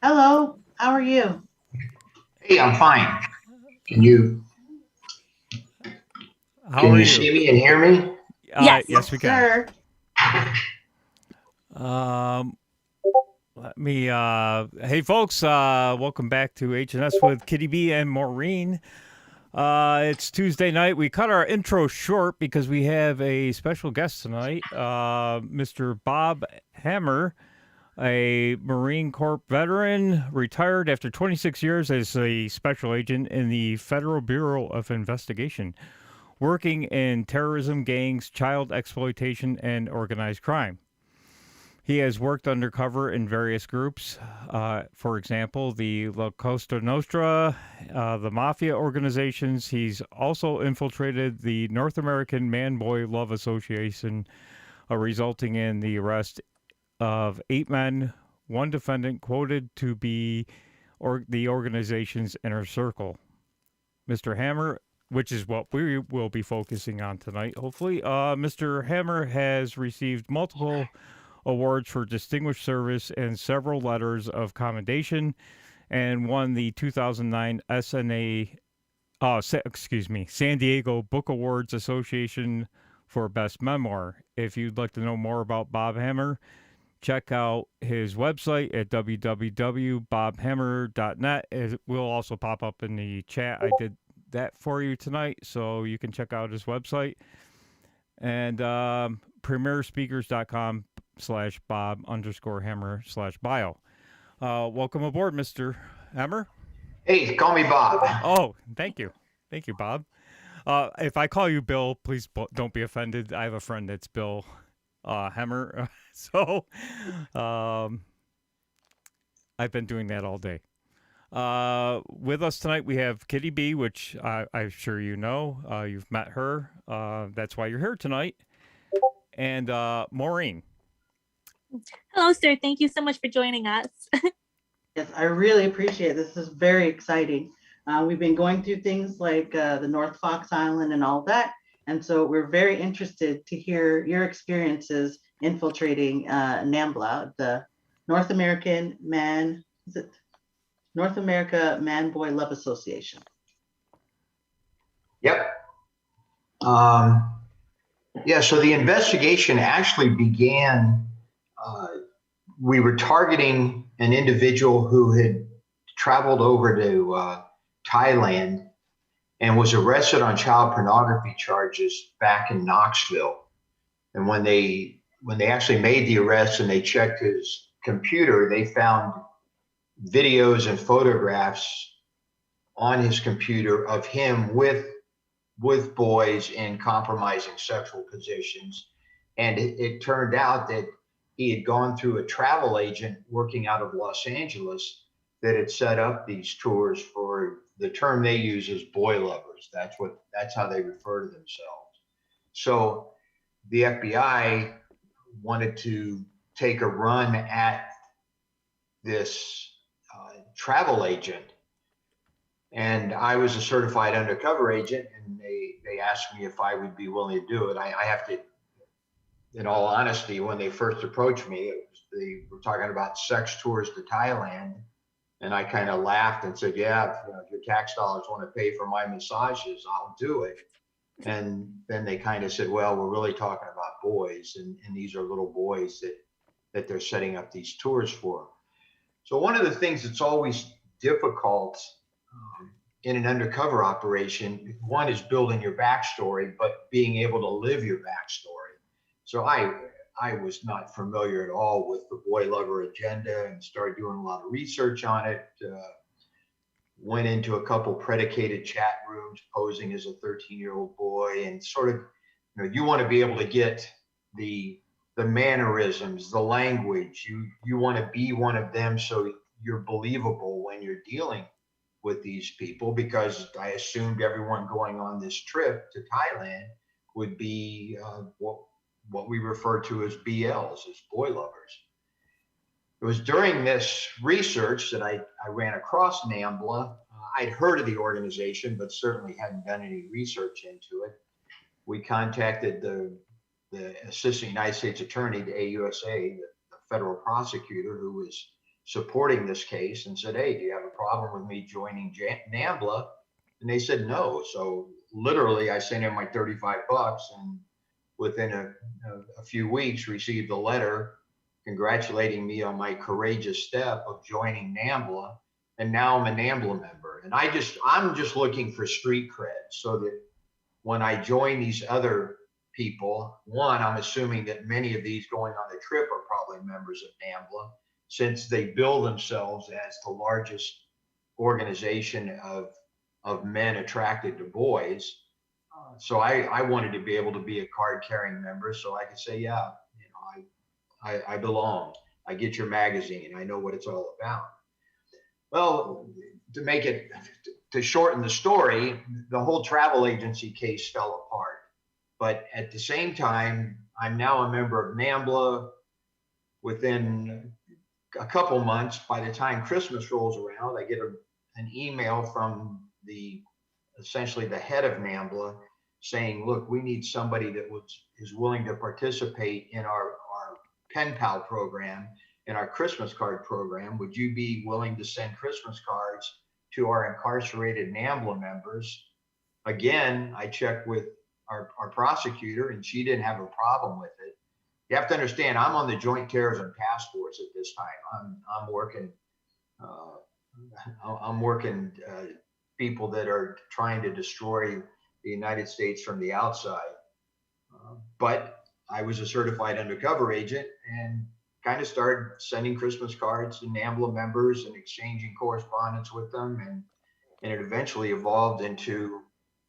Hello, how are you? Hey, I'm fine. Can you How can are you you? see me and hear me? Yes, we can. Sir. Let me. Hey, folks. Welcome back to H&S with Kitty B and Maureen. It's Tuesday night. We cut our intro short because we have a special guest tonight, Mr. Bob Hammer, a Marine Corps veteran, retired after 26 years as a special agent in the Federal Bureau of Investigation, working in terrorism, gangs, child exploitation, and organized crime. He has worked undercover in various groups, for example, the La Costa Nostra, the Mafia organizations. He's also infiltrated the North American Man Boy Love Association, resulting in the arrest of 8 men, one defendant quoted to be the organization's inner circle. Mr. Hammer, which is what we will be focusing on tonight, hopefully. Mr. Hammer has received multiple awards for distinguished service and several letters of commendation, and won the 2009 San Diego Book Awards Association for Best Memoir. If you'd like to know more about Bob Hammer, check out his website at www.bobhammer.net. It will also pop up in the chat. I did that for you tonight, so you can check out his website. And premierspeakers.com/Bob_Hammer/bio. Welcome aboard, Mr. Hammer. Hey, call me Bob. Oh, thank you. Thank you, Bob. If I call you Bill, please don't be offended. I have a friend that's Bill Hammer. So I've been doing that all day. With us tonight, we have Kitty B, which I'm sure you know. You've met her. That's why you're here tonight. And Maureen. Hello, sir. Thank you so much for joining us. Yes, I really appreciate it. This is very exciting. We've been going through things like the North Fox Island and all that. And so we're very interested to hear your experiences infiltrating NAMBLA, the North American Man Boy Love Association. Yep. Yeah, so the investigation actually began, we were targeting an individual who had traveled over to Thailand and was arrested on child pornography charges back in Knoxville. And when they actually made the arrest and they checked his computer, they found videos and photographs on his computer of him with boys in compromising sexual positions. And it turned out that he had gone through a travel agent working out of Los Angeles that had set up these tours for, the term they use is boy lovers. That's how they refer to themselves. So the FBI wanted to take a run at this travel agent. And I was a certified undercover agent, and they asked me if I would be willing to do it. I have to, in all honesty, when they first approached me, they were talking about sex tours to Thailand. And I kind of laughed and said, yeah, if your tax dollars want to pay for my massages, I'll do it. And then they kind of said, well, we're really talking about boys, and these are little boys that they're setting up these tours for. So one of the things that's always difficult in an undercover operation, one is building your backstory, but being able to live your backstory. So I was not familiar at all with the boy lover agenda and started doing a lot of research on it. Went into a couple predicated chat rooms posing as a 13-year-old boy, and sort of, you want to be able to get the mannerisms, the language. You want to be one of them so you're believable when you're dealing with these people, because I assumed everyone going on this trip to Thailand would be what we refer to as BLs, as boy lovers. It was during this research that I ran across NAMBLA. I'd heard of the organization, but certainly hadn't done any research into it. We contacted the Assistant United States Attorney, the AUSA, the federal prosecutor who was supporting this case, and said, hey, do you have a problem with me joining NAMBLA? And they said no. So literally I sent in my $35, and within a few weeks received a letter congratulating me on my courageous step of joining NAMBLA and now I'm a NAMBLA member. And I'm just looking for street cred so that when I join these other people, one, I'm assuming that many of these going on the trip are probably members of NAMBLA, since they bill themselves as the largest organization of men attracted to boys. So I wanted to be able to be a card carrying member so I could say, yeah, I belong. I get your magazine. I know what it's all about. Well, to shorten the story, the whole travel agency case fell apart. But at the same time, I'm now a member of NAMBLA. Within a couple months, by the time Christmas rolls around, I get an email from essentially the head of NAMBLA saying, look, we need somebody that is willing to participate in our pen pal program, in our Christmas card program. Would you be willing to send Christmas cards to our incarcerated NAMBLA members? Again, I checked with our prosecutor and she didn't have a problem with it. You have to understand, I'm on the Joint Terrorism Task Force at this time. I'm working people that are trying to destroy the United States from the outside. But I was a certified undercover agent and kind of started sending Christmas cards to NAMBLA members and exchanging correspondence with them. And it eventually evolved into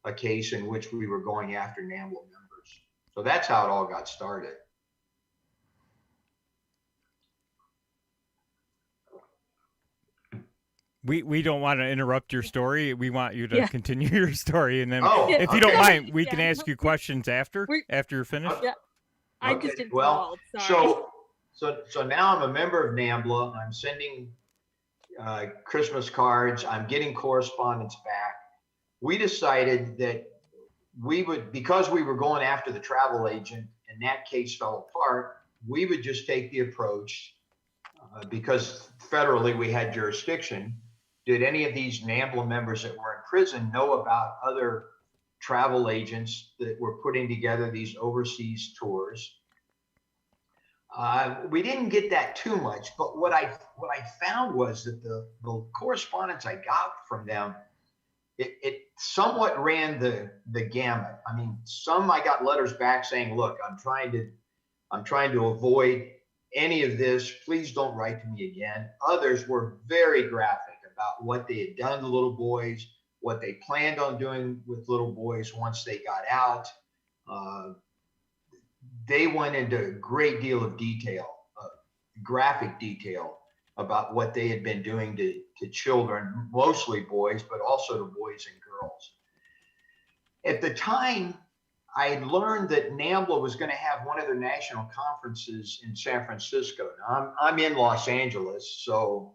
a case in which we were going after NAMBLA members. So that's how it all got started. We don't want to interrupt your story. We want you to continue your story, and then if you okay. don't mind, we can ask you questions after you're finished. Yeah, I Okay. just Well, sorry. so now I'm a member of NAMBLA. I'm sending Christmas cards. I'm getting correspondence back. We decided that because we were going after the travel agent and that case fell apart, we would just take the approach, because federally we had jurisdiction. Did any of these NAMBLA members that were in prison know about other travel agents that were putting together these overseas tours? We didn't get that too much, but what I found was that the correspondence I got from them, it somewhat ran the gamut. I mean, I got letters back saying, look, I'm trying to avoid any of this. Please don't write to me again. Others were very graphic about what they had done to little boys, what they planned on doing with little boys once they got out. They went into a great deal of detail, graphic detail, about what they had been doing to children, mostly boys, but also to boys and girls. At the time, I had learned that NAMBLA was going to have one of their national conferences in San Francisco. Now, I'm in Los Angeles, so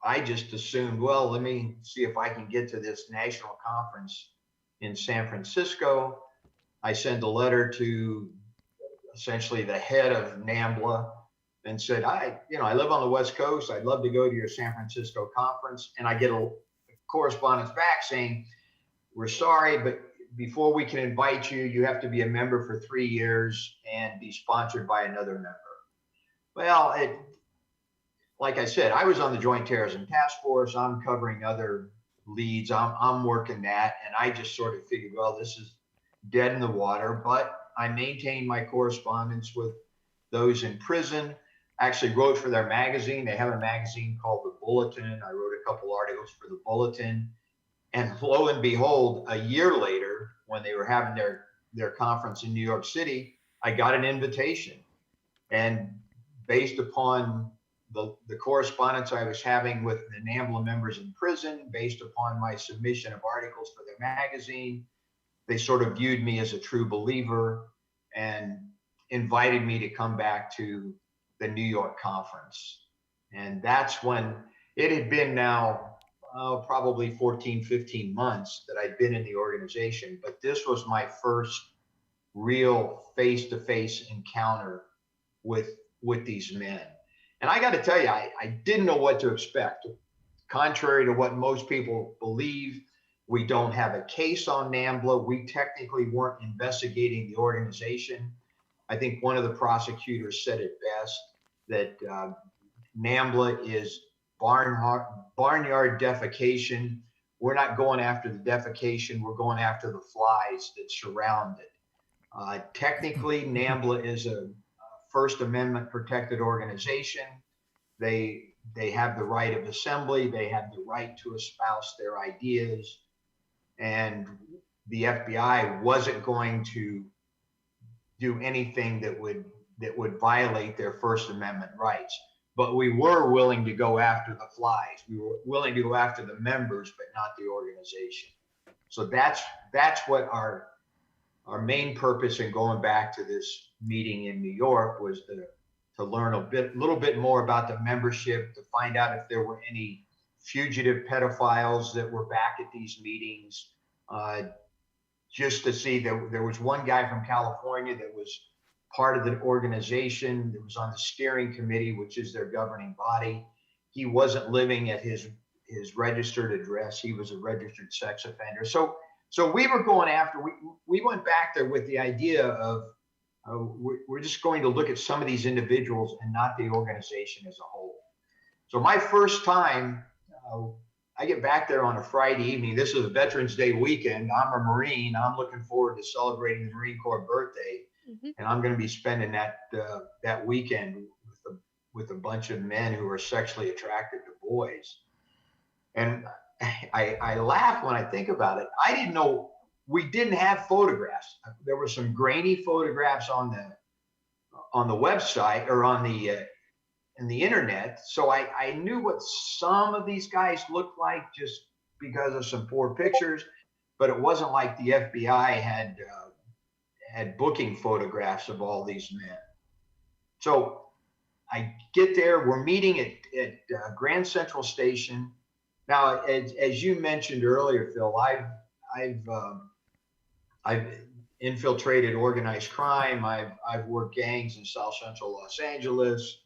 I just assumed, well, let me see if I can get to this national conference in San Francisco. I sent a letter to essentially the head of NAMBLA and said, I live on the West Coast. I'd love to go to your San Francisco conference. And I get a correspondence back saying, we're sorry, but before we can invite you, you have to be a member for 3 years and be sponsored by another member. Well, like I said, I was on the Joint Terrorism Task Force. I'm covering other leads. I'm working that. And I just sort of figured, well, this is dead in the water. But I maintained my correspondence with those in prison. I actually wrote for their magazine. They have a magazine called The Bulletin. I wrote a couple articles for The Bulletin. And lo and behold, a year later, when they were having their conference in New York City, I got an invitation. And based upon the correspondence I was having with the NAMBLA members in prison, based upon my submission of articles for their magazine, they sort of viewed me as a true believer and invited me to come back to the New York conference. And that's when it had been now probably 14, 15 months that I'd been in the organization. But this was my first real face-to-face encounter with these men. And I got to tell you, I didn't know what to expect. Contrary to what most people believe, we don't have a case on NAMBLA. We technically weren't investigating the organization. I think one of the prosecutors said it best, that NAMBLA is barnyard defecation. We're not going after the defecation. We're going after the flies that surround it. Technically, NAMBLA is a First Amendment protected organization. They have the right of assembly. They have the right to espouse their ideas. And the FBI wasn't going to do anything that would violate their First Amendment rights. But we were willing to go after the flies. We were willing to go after the members, but not the organization. So that's what our main purpose in going back to this meeting in New York was to learn a little bit more about the membership, to find out if there were any fugitive pedophiles that were back at these meetings, just to see that there was one guy from California that was part of the organization that was on the steering committee, which is their governing body. He wasn't living at his registered address. He was a registered sex offender. So we were going after, we went back there with the idea of we're just going to look at some of these individuals and not the organization as a whole. So my first time, I get back there on a Friday evening. This is a Veterans Day weekend. I'm a Marine. I'm looking forward to celebrating the Marine Corps birthday. Mm-hmm. And I'm going to be spending that weekend with a bunch of men who are sexually attracted to boys. And I laugh when I think about it. I didn't know, we didn't have photographs. There were some grainy photographs on the website or on the internet. So I knew what some of these guys looked like just because of some poor pictures, but it wasn't like the FBI had booking photographs of all these men. So I get there, we're meeting at Grand Central Station. Now, as you mentioned earlier, Phil, I've infiltrated organized crime. I've worked gangs in South Central Los Angeles.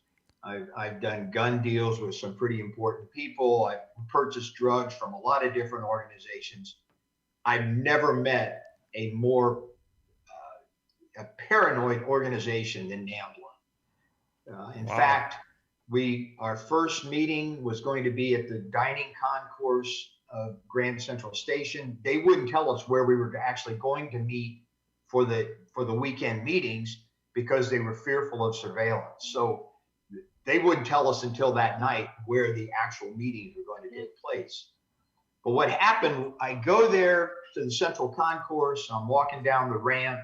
I've done gun deals with some pretty important people. I've purchased drugs from a lot of different organizations. I've never met a more a paranoid organization than NAMBLA. In fact, our first meeting was going to be at the dining concourse of Grand Central Station. They wouldn't tell us where we were actually going to meet for the weekend meetings because they were fearful of surveillance. So they wouldn't tell us until that night where the actual meetings were going to take place. But what happened, I go there to the Central Concourse, I'm walking down the ramp,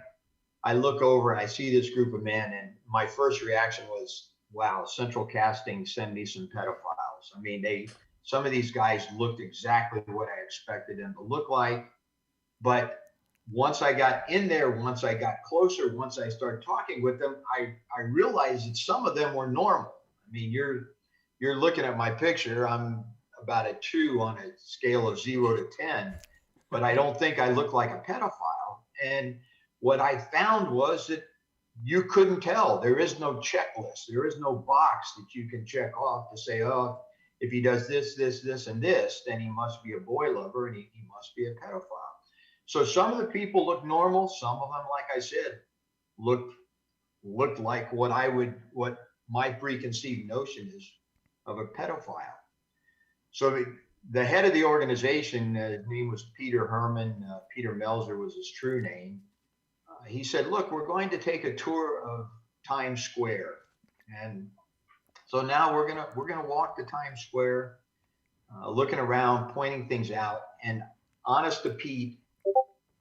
I look over and I see this group of men, and my first reaction was, wow, Central Casting, send me some pedophiles. I mean, some of these guys looked exactly what I expected them to look like. But once I got in there, once I got closer, once I started talking with them, I realized that some of them were normal. I mean, you're looking at my picture. I'm about a 2 on a scale of 0 to 10, but I don't think I look like a pedophile. And what I found was that you couldn't tell. There is no checklist. There is no box that you can check off to say, oh, if he does this, this, this, and this, then he must be a boy lover and he must be a pedophile. So some of the people look normal. Some of them, like I said, looked like what my preconceived notion is of a pedophile. So the head of the organization, his name was Peter Herman. Peter Melzer was his true name. He said, look, we're going to take a tour of Times Square. And so now we're gonna walk to Times Square, looking around, pointing things out. And honest to Pete,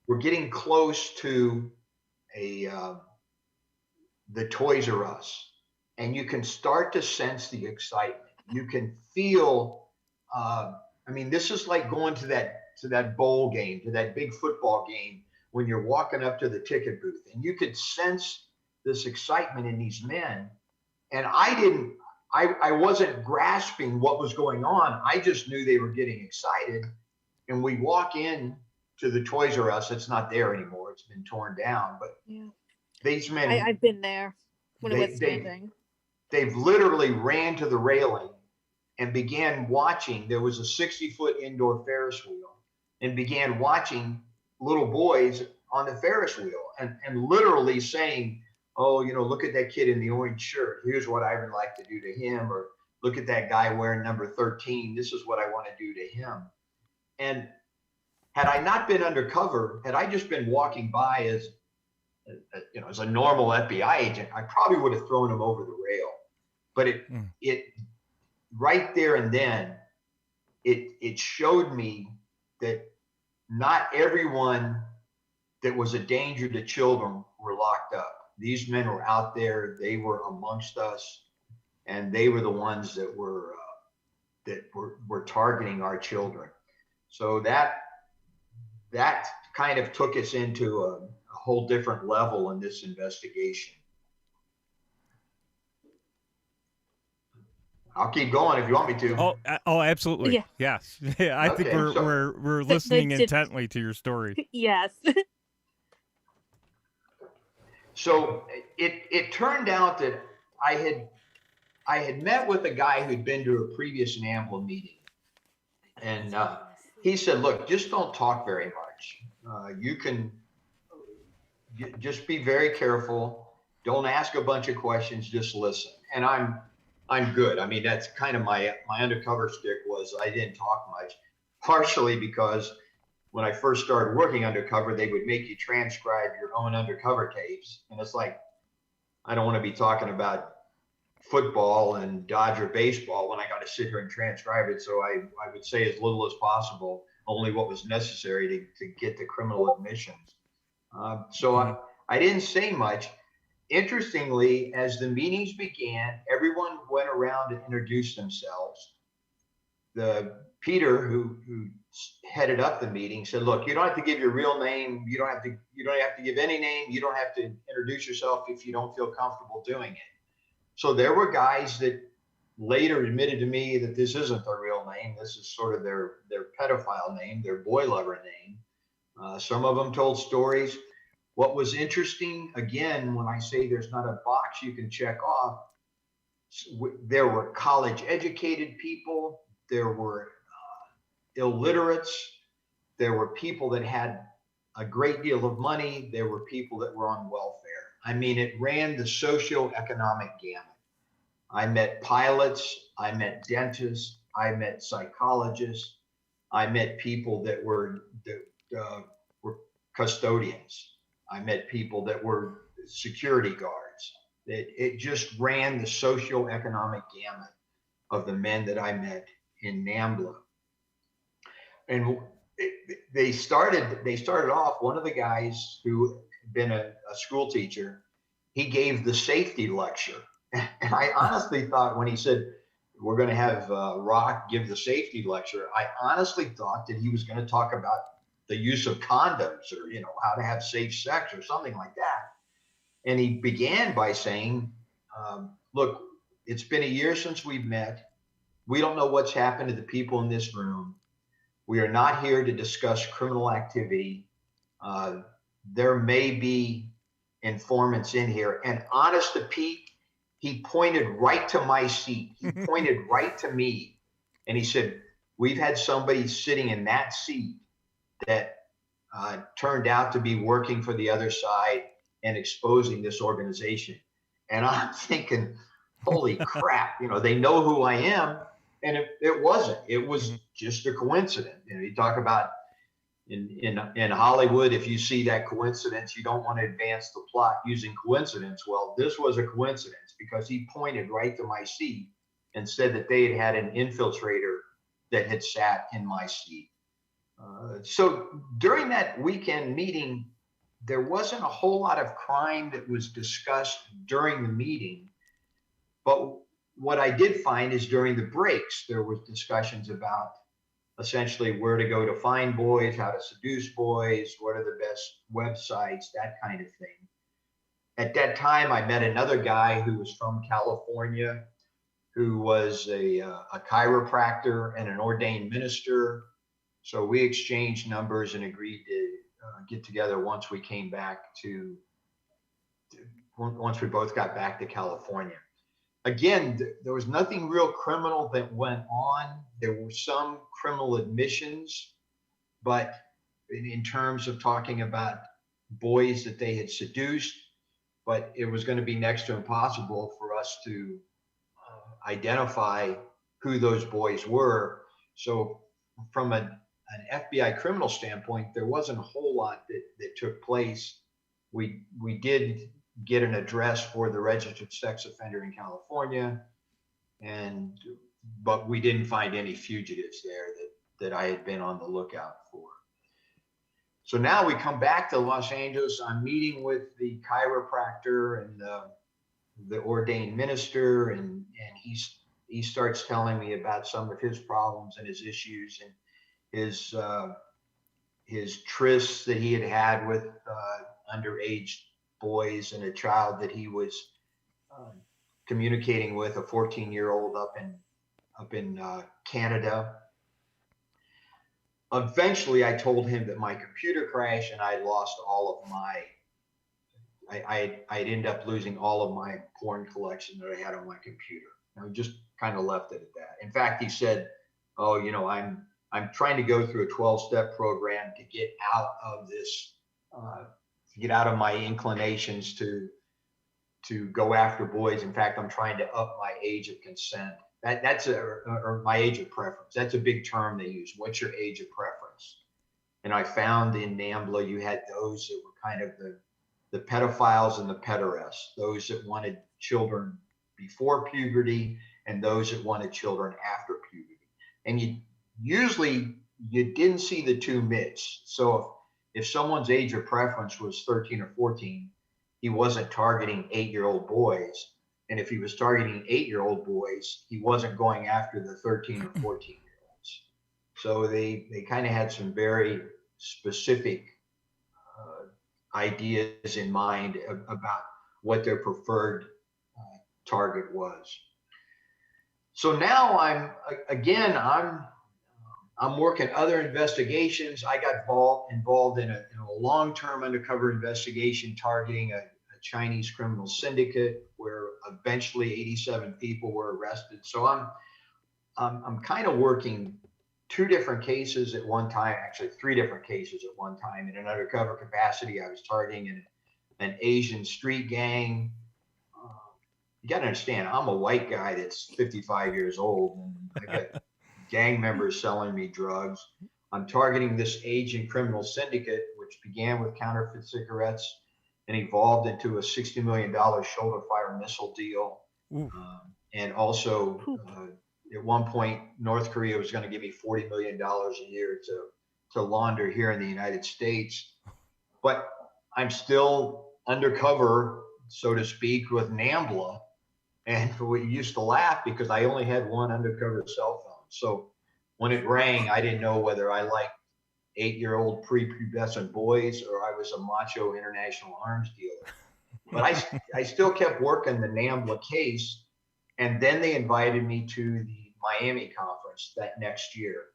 we're getting close to the Toys R Us. And you can start to sense the excitement. You can feel, I mean, this is like going to that bowl game, to that big football game when you're walking up to the ticket booth, and you could sense this excitement in these men. And I wasn't grasping what was going on. I just knew they were getting excited. And we walk in to the Toys R Us. It's not there anymore. It's been torn down, but yeah. These men, I've been there when it was standing. They've literally ran to the railing and began watching. There was a 60-foot indoor Ferris wheel, and began watching little boys on the Ferris wheel and literally saying, oh, look at that kid in the orange shirt. Here's what I would like to do to him. Or look at that guy wearing number 13. This is what I want to do to him. And had I not been undercover, had I just been walking by as as a normal FBI agent, I probably would have thrown him over the rail. But it right there and then, it showed me that not everyone that was a danger to children were locked up. These men were out there, they were amongst us, and they were the ones that were targeting our children. So that kind of took us into a whole different level in this investigation. I'll keep going if you want me to. Oh, absolutely. Yeah. Yes. I think Okay, we're listening Good. intently to your story. Yes. So it turned out that I had met with a guy who'd been to a previous NAMBLA meeting, and he said, "Look, just don't talk very much. You can just be very careful. Don't ask a bunch of questions. Just listen." And I'm good. I mean, that's kind of my undercover stick was I didn't talk much, partially because when I first started working undercover, they would make you transcribe your own undercover tapes. And it's like, I don't want to be talking about football and Dodger baseball when I got to sit here and transcribe it. So I would say as little as possible, only what was necessary to get the criminal admissions. So I didn't say much. Interestingly, as the meetings began, everyone went around to introduce themselves. Peter, who headed up the meeting, said, "Look, you don't have to give your real name. You don't have to give any name. You don't have to introduce yourself if you don't feel comfortable doing it." So there were guys that later admitted to me that this isn't their real name. This is sort of their pedophile name, their boy lover name. Some of them told stories. What was interesting, again, when I say there's not a box you can check off, there were college educated people, there were illiterates, there were people that had a great deal of money, there were people that were on welfare. I mean, it ran the socioeconomic gamut. I met pilots, I met dentists, I met psychologists, I met people that were custodians. I met people that were security guards. It just ran the socioeconomic gamut of the men that I met in NAMBLA. And they started off, one of the guys who had been a school teacher, he gave the safety lecture. And I honestly thought when he said, "We're going to have Rock give the safety lecture," I honestly thought that he was going to talk about the use of condoms or, how to have safe sex or something like that. And he began by saying, "Look, it's been a year since we've met. We don't know what's happened to the people in this room. We are not here to discuss criminal activity. There may be informants in here." And honest to Pete, he pointed right to my seat. He pointed right to me. And he said, "We've had somebody sitting in that seat that turned out to be working for the other side and exposing this organization." And I'm thinking, holy crap, they know who I am. And it wasn't. It was just a coincidence. You talk about in Hollywood, if you see that coincidence, you don't want to advance the plot using coincidence. Well, this was a coincidence because he pointed right to my seat and said that they had an infiltrator that had sat in my seat. So during that weekend meeting, there wasn't a whole lot of crime that was discussed during the meeting. But what I did find is during the breaks, there was discussions about essentially where to go to find boys, how to seduce boys, what are the best websites, that kind of thing. At that time, I met another guy who was from California, who was a chiropractor and an ordained minister. So we exchanged numbers and agreed to get together once we came back once we both got back to California. Again, there was nothing real criminal that went on. There were some criminal admissions, but in terms of talking about boys that they had seduced, but it was going to be next to impossible for us to identify who those boys were. So from an FBI criminal standpoint, there wasn't a whole lot that took place. We did get an address for the registered sex offender in California, but we didn't find any fugitives there that I had been on the lookout for. So now we come back to Los Angeles. I'm meeting with the chiropractor and the ordained minister, and he starts telling me about some of his problems and his issues and his trysts that he had with underage boys and a child that he was communicating with, a 14-year-old up in Canada. Eventually, I told him that my computer crashed and I lost all of my. I'd end up losing all of my porn collection that I had on my computer. And I just kind of left it at that. In fact, he said, "Oh, I'm trying to go through a 12-step program to get out of this, to get out of my inclinations to go after boys. In fact, I'm trying to up my age of consent. Or my age of preference. That's a big term they use. What's your age of preference?" And I found in NAMBLA you had those that were kind of the pedophiles and the pederasts, those that wanted children before puberty and those that wanted children after puberty. And you didn't see the two mix. So if someone's age of preference was 13 or 14, he wasn't targeting 8-year-old boys. And if he was targeting 8-year-old boys, he wasn't going after the 13 or 14-year-olds. So they kind of had some very specific ideas in mind about what their preferred target was. So now I'm working other investigations. I got involved in a long-term undercover investigation targeting a Chinese criminal syndicate where eventually 87 people were arrested. So I'm kind of working 2 different cases at one time, actually 3 different cases at one time. In an undercover capacity, I was targeting an Asian street gang. You got to understand, I'm a white guy that's 55 years old, and I got gang members selling me drugs. I'm targeting this Asian criminal syndicate, which began with counterfeit cigarettes and evolved into a $60 million shoulder fire missile deal. And also, at one point, North Korea was going to give me $40 million a year to launder here in the United States. But I'm still undercover, so to speak, with NAMBLA. And we used to laugh because I only had one undercover cell phone. So when it rang, I didn't know whether I liked 8-year-old prepubescent boys or I was a macho international arms dealer. But I still kept working the NAMBLA case. And then they invited me to the Miami conference that next year.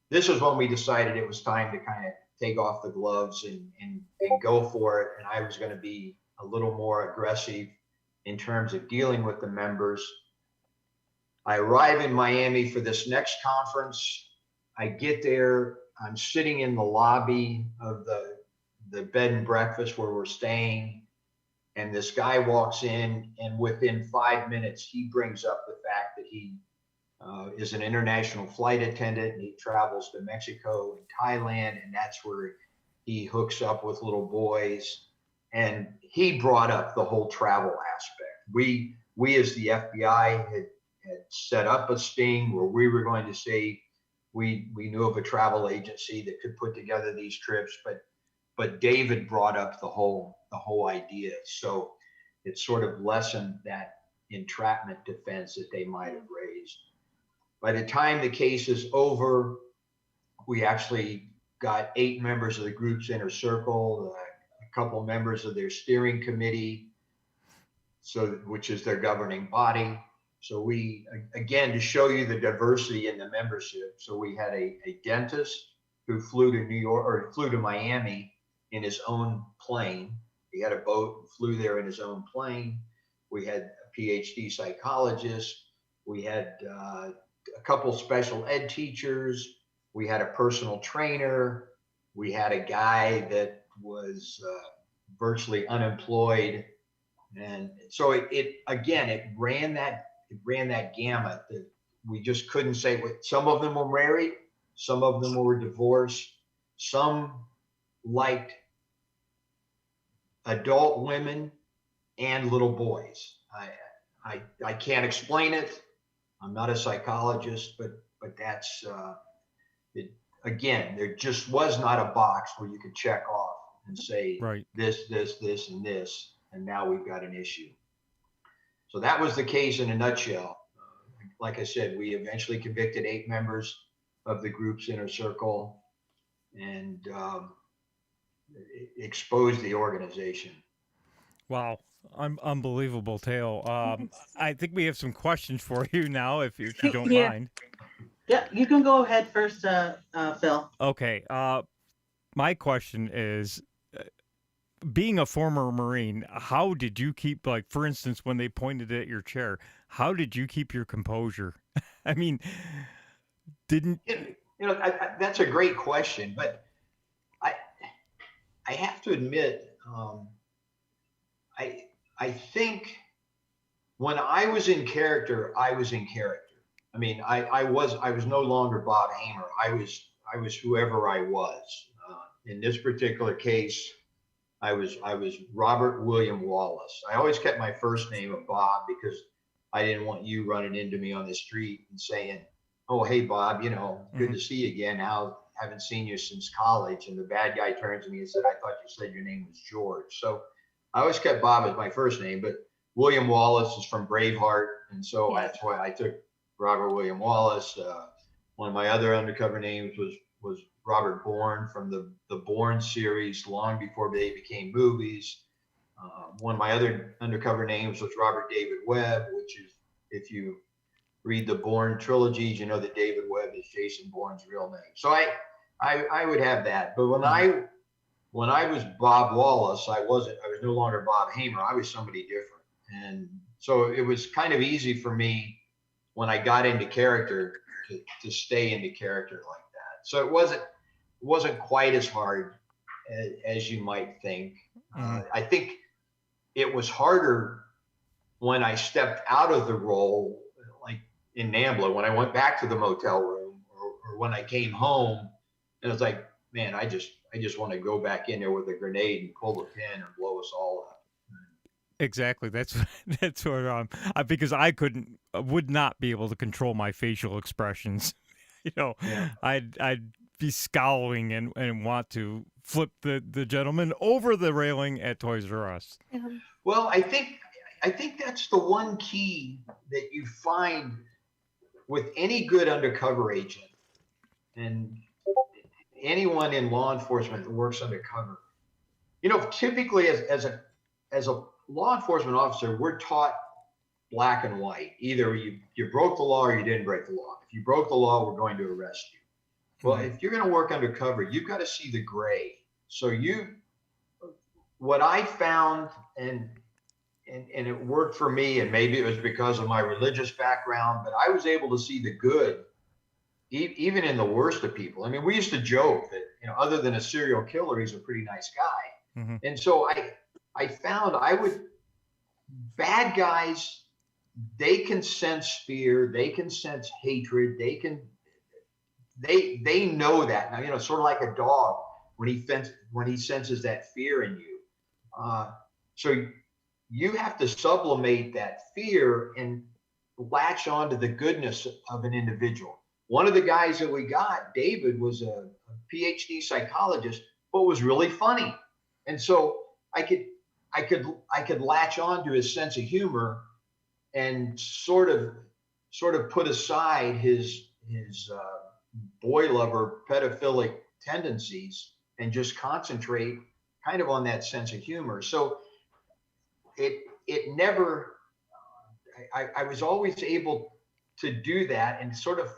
This was when we decided it was time to kind of take off the gloves and go for it. And I was going to be a little more aggressive in terms of dealing with the members. I arrive in Miami for this next conference. I get there. I'm sitting in the lobby of the bed and breakfast where we're staying. And this guy walks in, and within 5 minutes, he brings up the fact that he is an international flight attendant, and he travels to Mexico and Thailand, and that's where he hooks up with little boys. And he brought up the whole travel aspect. We as the FBI had set up a sting where we were going to say we knew of a travel agency that could put together these trips, but David brought up the whole idea. So it sort of lessened that entrapment defense that they might have raised. By the time the case is over, we actually got 8 members of the group's inner circle, a couple members of their steering committee, which is their governing body. So we, again, to show you the diversity in the membership. So we had a dentist who flew to New York or flew to Miami in his own plane. He had a boat and flew there in his own plane. We had a PhD psychologist. We had a couple special ed teachers. We had a personal trainer. We had a guy that was virtually unemployed. And so it ran that it ran that gamut that we just couldn't say what. Some of them were married, some of them were divorced, some liked adult women and little boys. I can't explain it. I'm not a psychologist, but that's it. Again, there just was not a box where you could check off and say Right. this, and this, and now we've got an issue. So that was the case in a nutshell. Like I said, we eventually convicted 8 members of the group's inner circle and exposed the organization. Wow. Unbelievable tale. I think we have some questions for you now, if you don't Yeah. mind. Yeah, you can go ahead first, Phil. Okay. My question is, being a former Marine, how did you keep, like, for instance, when they pointed at your chair, how did you keep your composure? I mean, didn't That's a great question, but I have to admit, I think when I was in character, I was in character. I mean, I was no longer Bob Hamer. I was whoever I was. In this particular case, I was Robert William Wallace. I always kept my first name of Bob because I didn't want you running into me on the street and saying, "Oh, hey Bob, good to see you again. Now haven't seen you since college." And the bad guy turns to me and said, "I thought you said your name was George." So I always kept Bob as my first name, but William Wallace is from Braveheart, and so that's why I took Robert William Wallace. One of my other undercover names was Robert Bourne from the Bourne series, long before they became movies. One of my other undercover names was Robert David Webb, which is, if you read the Bourne trilogies, you know that David Webb is Jason Bourne's real name. So I would have that. But when I was Bob Wallace, I was no longer Bob Hamer. I was somebody different. And so it was kind of easy for me when I got into character to stay into character like that. So it wasn't quite as hard as you might think. I think it was harder when I stepped out of the role, like in NAMBLA, when I went back to the motel room, or when I came home, and it was like, man, I just want to go back in there with a grenade and pull the pin and blow us all up. exactly. That's what because I would not be able to control my facial expressions. Yeah. I'd be scowling and want to flip the gentleman over the railing at Toys R Us. Well, I think that's the one key that you find with any good undercover agent and anyone in law enforcement that works undercover. Typically as a law enforcement officer, we're taught black and white. Either you broke the law or you didn't break the law. If you broke the law, we're going to arrest you. Well, if you're going to work undercover, you've got to see the gray. So what I found, and it worked for me, and maybe it was because of my religious background, but I was able to see the good, even in the worst of people. I mean, we used to joke that, other than a serial killer, he's a pretty nice guy. Mm-hmm. And so I found bad guys, they can sense fear, they can sense hatred, they know that. Now, sort of like a dog when he senses that fear in you. So you have to sublimate that fear and latch onto the goodness of an individual. One of the guys that we got, David, was a PhD psychologist, but was really funny. And so I could latch on to his sense of humor and sort of put aside his boy lover pedophilic tendencies and just concentrate kind of on that sense of humor. So it never, I was always able to do that and sort of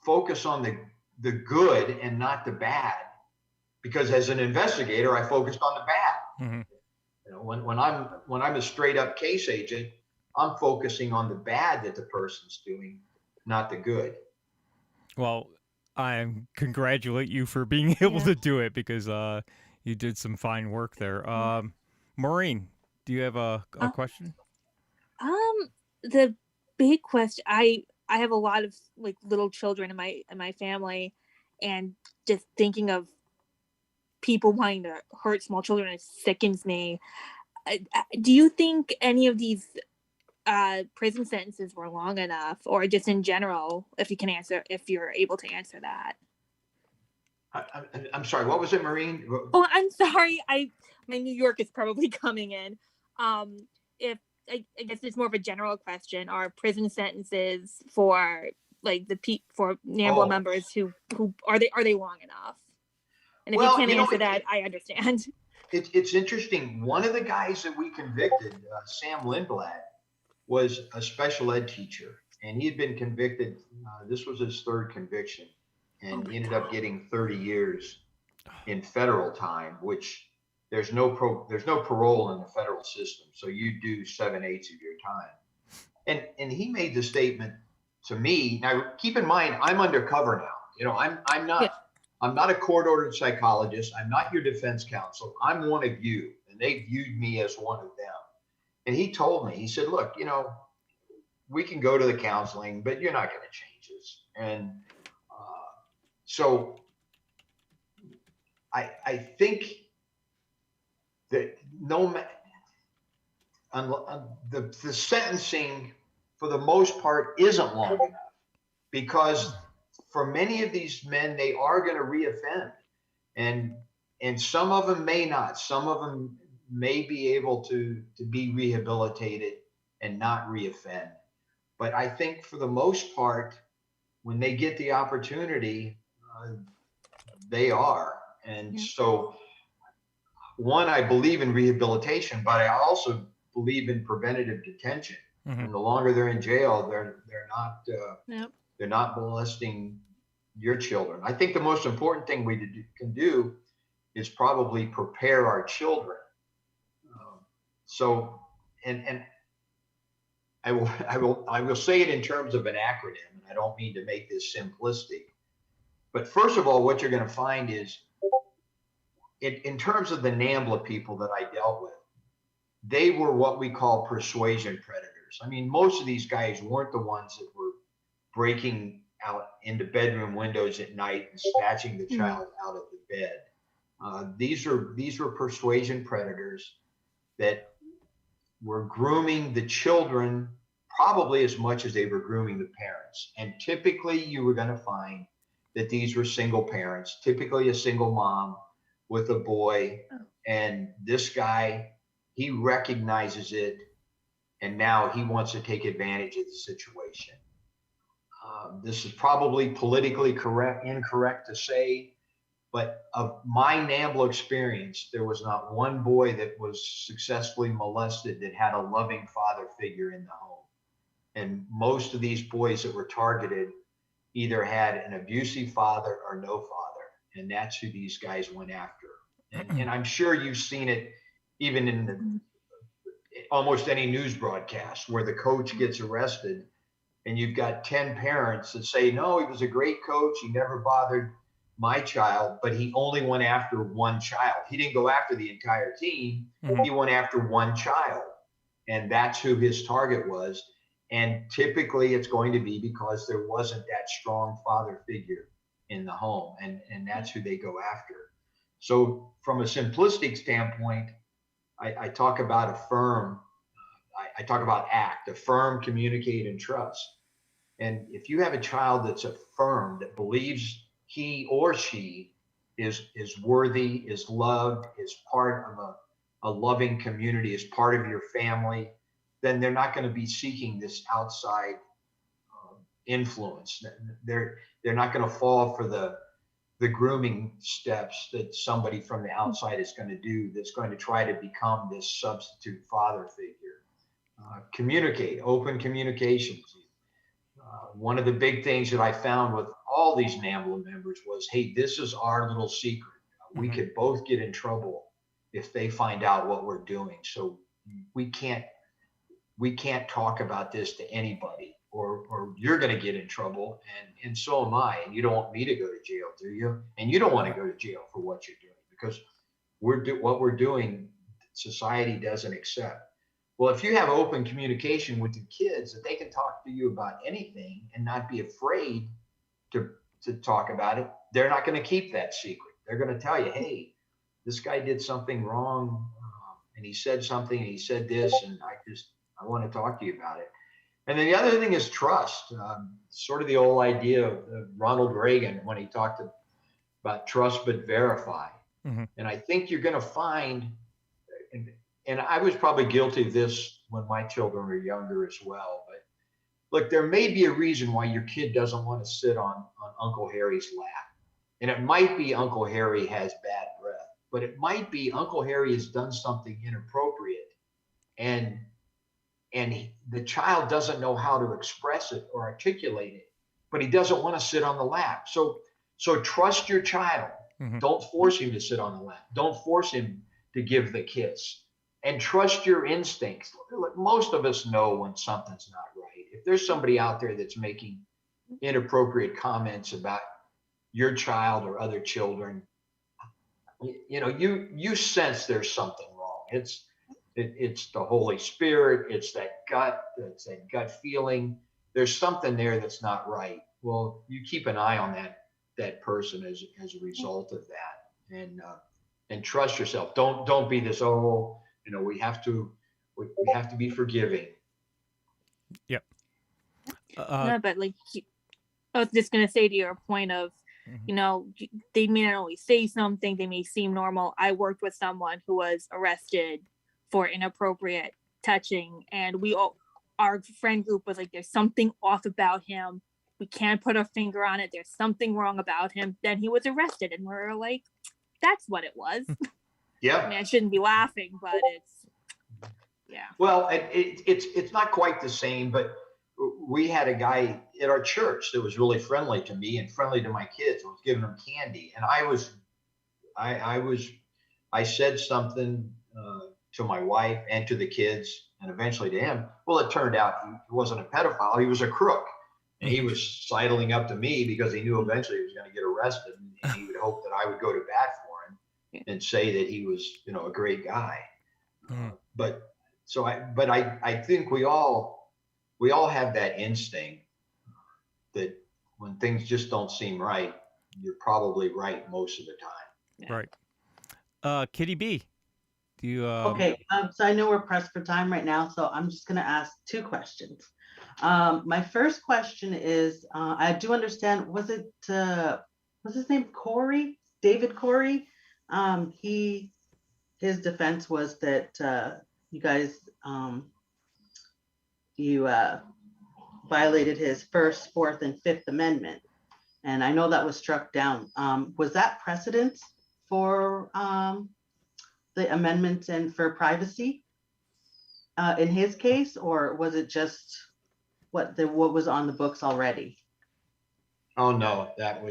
focus on the good and not the bad, because as an investigator, I focused on the bad. Mm-hmm. When I'm a straight up case agent, I'm focusing on the bad that the person's doing, not the good. Well, I congratulate you for being able to do it, because you did some fine work there. Maureen, do you have a question? The big question. I have a lot of like little children in my family, and just thinking of people wanting to hurt small children, it sickens me. Do you think any of these prison sentences were long enough, or just in general, if you're able to answer that? I'm sorry, what was it, Maureen? Oh, I'm sorry. My New York is probably coming in. If I guess it's more of a general question: are prison sentences for like for NAMBLA members who are they long enough? And if you Well, can't answer that, I understand. it's interesting. One of the guys that we convicted, Sam Lindblad, was a special ed teacher, and he had been convicted. This was his third conviction, and he ended up getting 30 years in federal time, which there's no parole in the federal system, so you do 7/8 of your time. And he made the statement to me. Now, keep in mind, I'm undercover now. You know, I'm not. Yeah. I'm not a court-ordered psychologist. I'm not your defense counsel. I'm one of you, and they viewed me as one of them. And he told me, he said, look, you know, we can go to the counseling, but you're not going to change this. And so I think that the sentencing, for the most part, isn't long enough, because for many of these men, they are going to reoffend, and some of them may not. Some of them may be able to be rehabilitated and not reoffend. But I think for the most part, when they get the opportunity, they are. And so, one, I believe in rehabilitation, but I also believe in preventative detention. Mm-hmm. And the longer they're in jail, they're not molesting your children. I think the most important thing we can do is probably prepare our children. And I will say it in terms of an acronym, and I don't mean to make this simplistic. But first of all, what you're going to find is, in terms of the NAMBLA people that I dealt with, they were what we call persuasion predators. I mean, most of these guys weren't the ones that were breaking out into bedroom windows at night and snatching the child out of the bed. These were persuasion predators that were grooming the children probably as much as they were grooming the parents. And typically you were going to find that these were single parents, typically a single mom with a boy. And this guy, he recognizes it, and now he wants to take advantage of the situation. This is probably politically incorrect to say, but of my NAMBLA experience, there was not one boy that was successfully molested that had a loving father figure in the home. And most of these boys that were targeted either had an abusive father or no father. And that's who these guys went after. And I'm sure you've seen it even in almost any news broadcast where the coach gets arrested, and you've got 10 parents that say, no, he was a great coach. He never bothered my child, but he only went after one child. He didn't go after the entire team. Mm-hmm. He went after one child, and that's who his target was. And typically it's going to be because there wasn't that strong father figure in the home, and that's who they go after. So from a simplistic standpoint, I talk about affirm. I talk about act, affirm, communicate, and trust. And if you have a child that's affirmed, that believes he or she is worthy, is loved, is part of a loving community, is part of your family, then they're not going to be seeking this outside influence. They're not going to fall for the grooming steps that somebody from the outside is going to do, that's going to try to become this substitute father figure. Communicate, open communications. One of the big things that I found with all these NAMBLA members was, hey, this is our little secret. We could both get in trouble if they find out what we're doing. So we can't talk about this to anybody, or you're going to get in trouble, and so am I. And you don't want me to go to jail, do you? And you don't want to go to jail for what you're doing, because what we're doing, society doesn't accept. Well, if you have open communication with your kids, that they can talk to you about anything and not be afraid to talk about it, they're not going to keep that secret. They're going to tell you, hey, this guy did something wrong, and he said something, and he said this, and I want to talk to you about it. And then the other thing is trust. Sort of the old idea of Ronald Reagan when he talked about trust but verify. Mm-hmm. And I think you're going to find, and I was probably guilty of this when my children were younger as well. But look, there may be a reason why your kid doesn't want to sit on Uncle Harry's lap. And it might be Uncle Harry has bad breath, but it might be Uncle Harry has done something inappropriate, and the child doesn't know how to express it or articulate it, but he doesn't want to sit on the lap. So trust your child. Mm-hmm. Don't force him to sit on the lap. Don't force him to give the kiss. And trust your instincts. Look, most of us know when something's not right. If there's somebody out there that's making inappropriate comments about your child or other children, you sense there's something wrong. It's the Holy Spirit. It's that gut feeling. There's something there that's not right. Well, you keep an eye on that person as a result of that, and trust yourself. Don't be this, we have to be forgiving. Yep. No, but like I was just gonna say to your point of, they may not always say something, they may seem normal. I worked with someone who was arrested for inappropriate touching, and our friend group was like, there's something off about him. We can't put our finger on it. There's something wrong about him. Then he was arrested, and we're like, that's what it was. Yeah. I mean, I shouldn't be laughing, but yeah. Well, it's not quite the same, but we had a guy at our church that was really friendly to me and friendly to my kids. I was giving them candy, and I said something to my wife and to the kids, and eventually to him. Well, it turned out he wasn't a pedophile; he was a crook, and he was sidling up to me because he knew eventually he was going to get arrested, and he would hope that I would go to bat for him and say that he was, a great guy. But I think we all have that instinct that when things just don't seem right, you're probably right most of the time. Right. Kitty B, do you? Okay, so I know we're pressed for time right now, so I'm just going to ask 2 questions. My first question is, I do understand, what's his name? Corey? David Corey? His defense was that you guys, you violated his First, Fourth, and Fifth Amendment. And I know that was struck down. Was that precedent for the amendments and for privacy in his case, or was it just what was on the books already? Oh no, that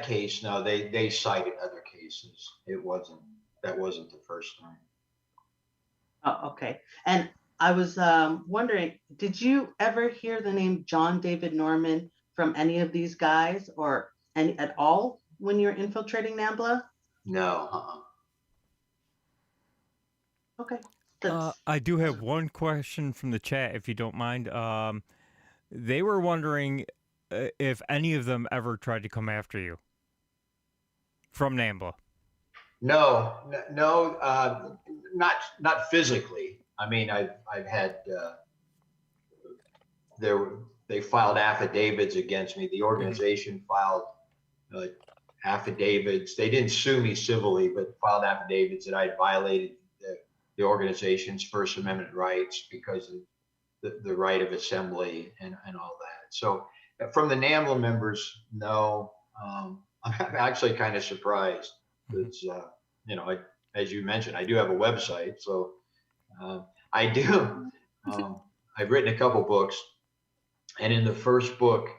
case. No, they cited other cases. That wasn't the first time. Oh, okay. And I was wondering, did you ever hear the name John David Norman from any of these guys or any at all when you're infiltrating NAMBLA? No. Okay. I do have one question from the chat, if you don't mind. They were wondering if any of them ever tried to come after you from NAMBLA. No, not physically. I mean, I've had they filed affidavits against me. The organization filed affidavits. They didn't sue me civilly, but filed affidavits that I had violated the organization's First Amendment rights because of the right of assembly and all that. So from the NAMBLA members, no. I'm actually kind of surprised. It's as you mentioned, I do have a website, so I do. I've written a couple books, and in the first book,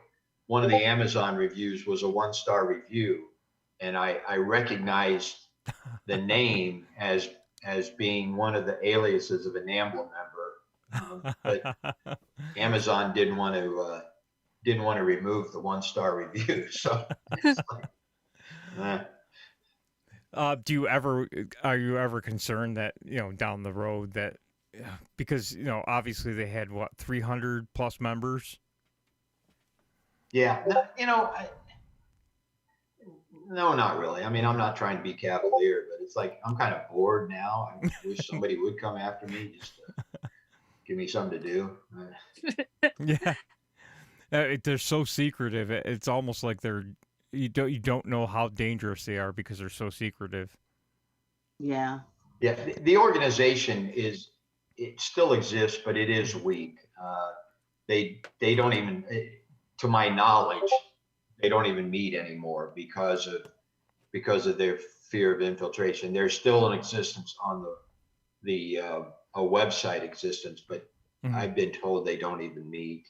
one of the Amazon reviews was a 1-star review, and I recognized the name as being one of the aliases of a NAMBLA member, but Amazon didn't want to remove the 1-star review, so it's like, Are you ever concerned that, down the road that, because, obviously they had what, 300 plus members? Yeah, no, no, not really. I mean, I'm not trying to be cavalier, but it's like I'm kind of bored now. I wish somebody would come after me just to give me something to do. Yeah. They're so secretive. It's almost like you don't know how dangerous they are because they're so secretive. Yeah. Yeah, the organization it still exists, but it is weak. They don't even, to my knowledge, they don't even meet anymore because of their fear of infiltration. There's still an existence on the a website existence, but Mhm. I've been told they don't even meet.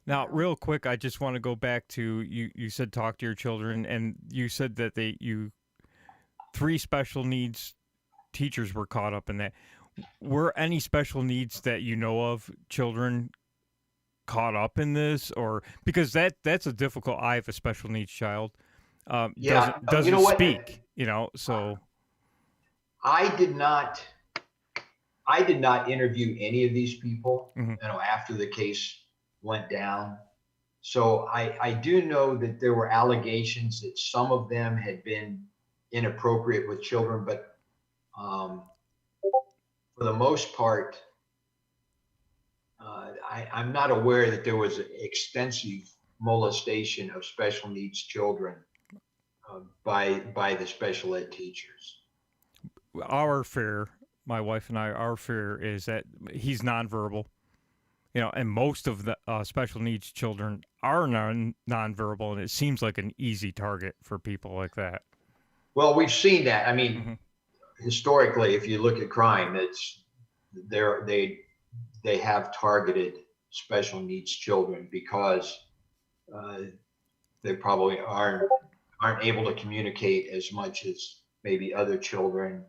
Now, real quick, I just want to go back to you said talk to your children, and you said that three special needs teachers were caught up in that. Were any special needs that you know of children caught up in this, or because that's a difficult? I have a special needs child. Yeah, you Doesn't know what? speak. So. I did not. I did not interview any of these people, Mhm. after the case went down. So I do know that there were allegations that some of them had been inappropriate with children, but um, for the most part, I'm not aware that there was extensive molestation of special needs children by the special ed teachers. Our fear, my wife and our fear is that he's nonverbal. And most of the special needs children are nonverbal, and it seems like an easy target for people like that. Well, we've seen that. I mean, Mm-hmm. historically, if you look at crime, they have targeted special needs children because uh, they probably aren't able to communicate as much as maybe other children,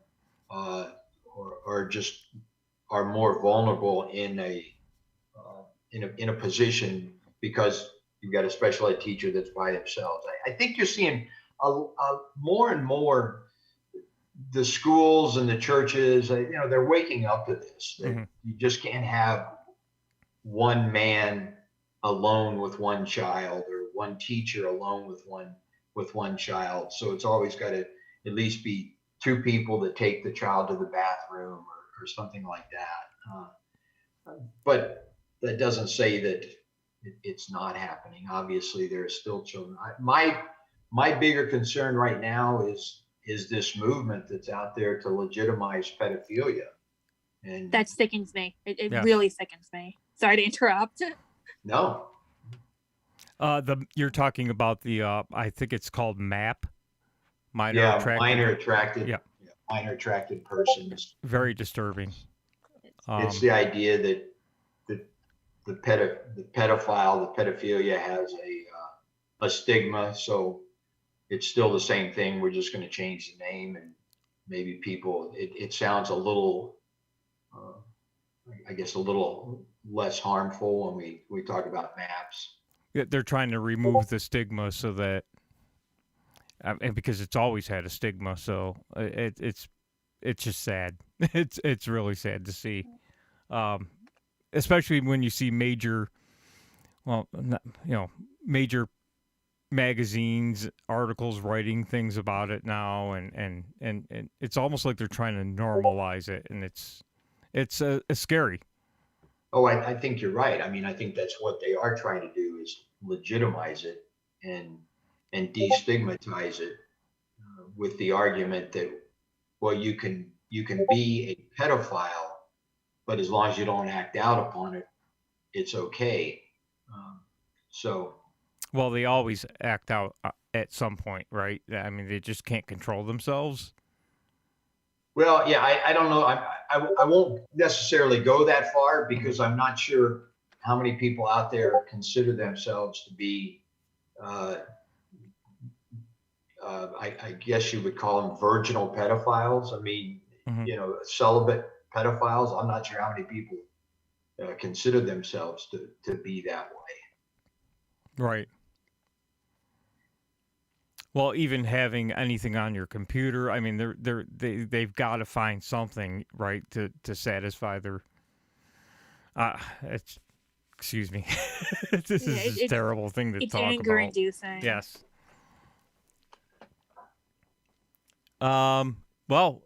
uh, or just are more vulnerable in a position because you've got a special ed teacher that's by themselves. I think you're seeing more and more the schools and the churches, they're waking up to this, that Mm-hmm. you just can't have one man alone with one child or one teacher alone with one child. So it's always got to at least be two people that take the child to the bathroom or something like that. But that doesn't say that it's not happening. Obviously, there are still children. My bigger concern right now is this movement that's out there to legitimize pedophilia. And That sickens me. It Yes. really sickens me. Sorry to interrupt. no, You're talking about the I think it's called MAP, minor yeah, attracted. yeah, minor attracted persons. Very disturbing. It's the idea that the pedophile, the pedophilia has a stigma. So it's still the same thing. We're just going to change the name, and maybe people. It sounds a little, I guess, a little less harmful when we talk about maps. They're trying to remove the stigma so that, and because it's always had a stigma, so it's just sad. It's really sad to see, um, especially when you see major, well, major magazines, articles writing things about it now, and it's almost like they're trying to normalize it, and it's scary. Oh, I think you're right. I mean, I think that's what they are trying to do is legitimize it and destigmatize it with the argument that, well, you can be a pedophile, but as long as you don't act out upon it, it's okay. Um, so Well, they always act out at some point, right? I mean, they just can't control themselves. well, yeah, I don't know. I won't necessarily go that far because I'm not sure how many people out there consider themselves to be, uh, I guess you would call them virginal pedophiles. I mean, Mm-hmm. celibate pedophiles. I'm not sure how many people consider themselves to be that way. Right. Well, even having anything on your computer, I mean, they've got to find something, right, to satisfy their. It's excuse me, this Yeah, is just a terrible thing to it's talk anger about. inducing. Yes. Well,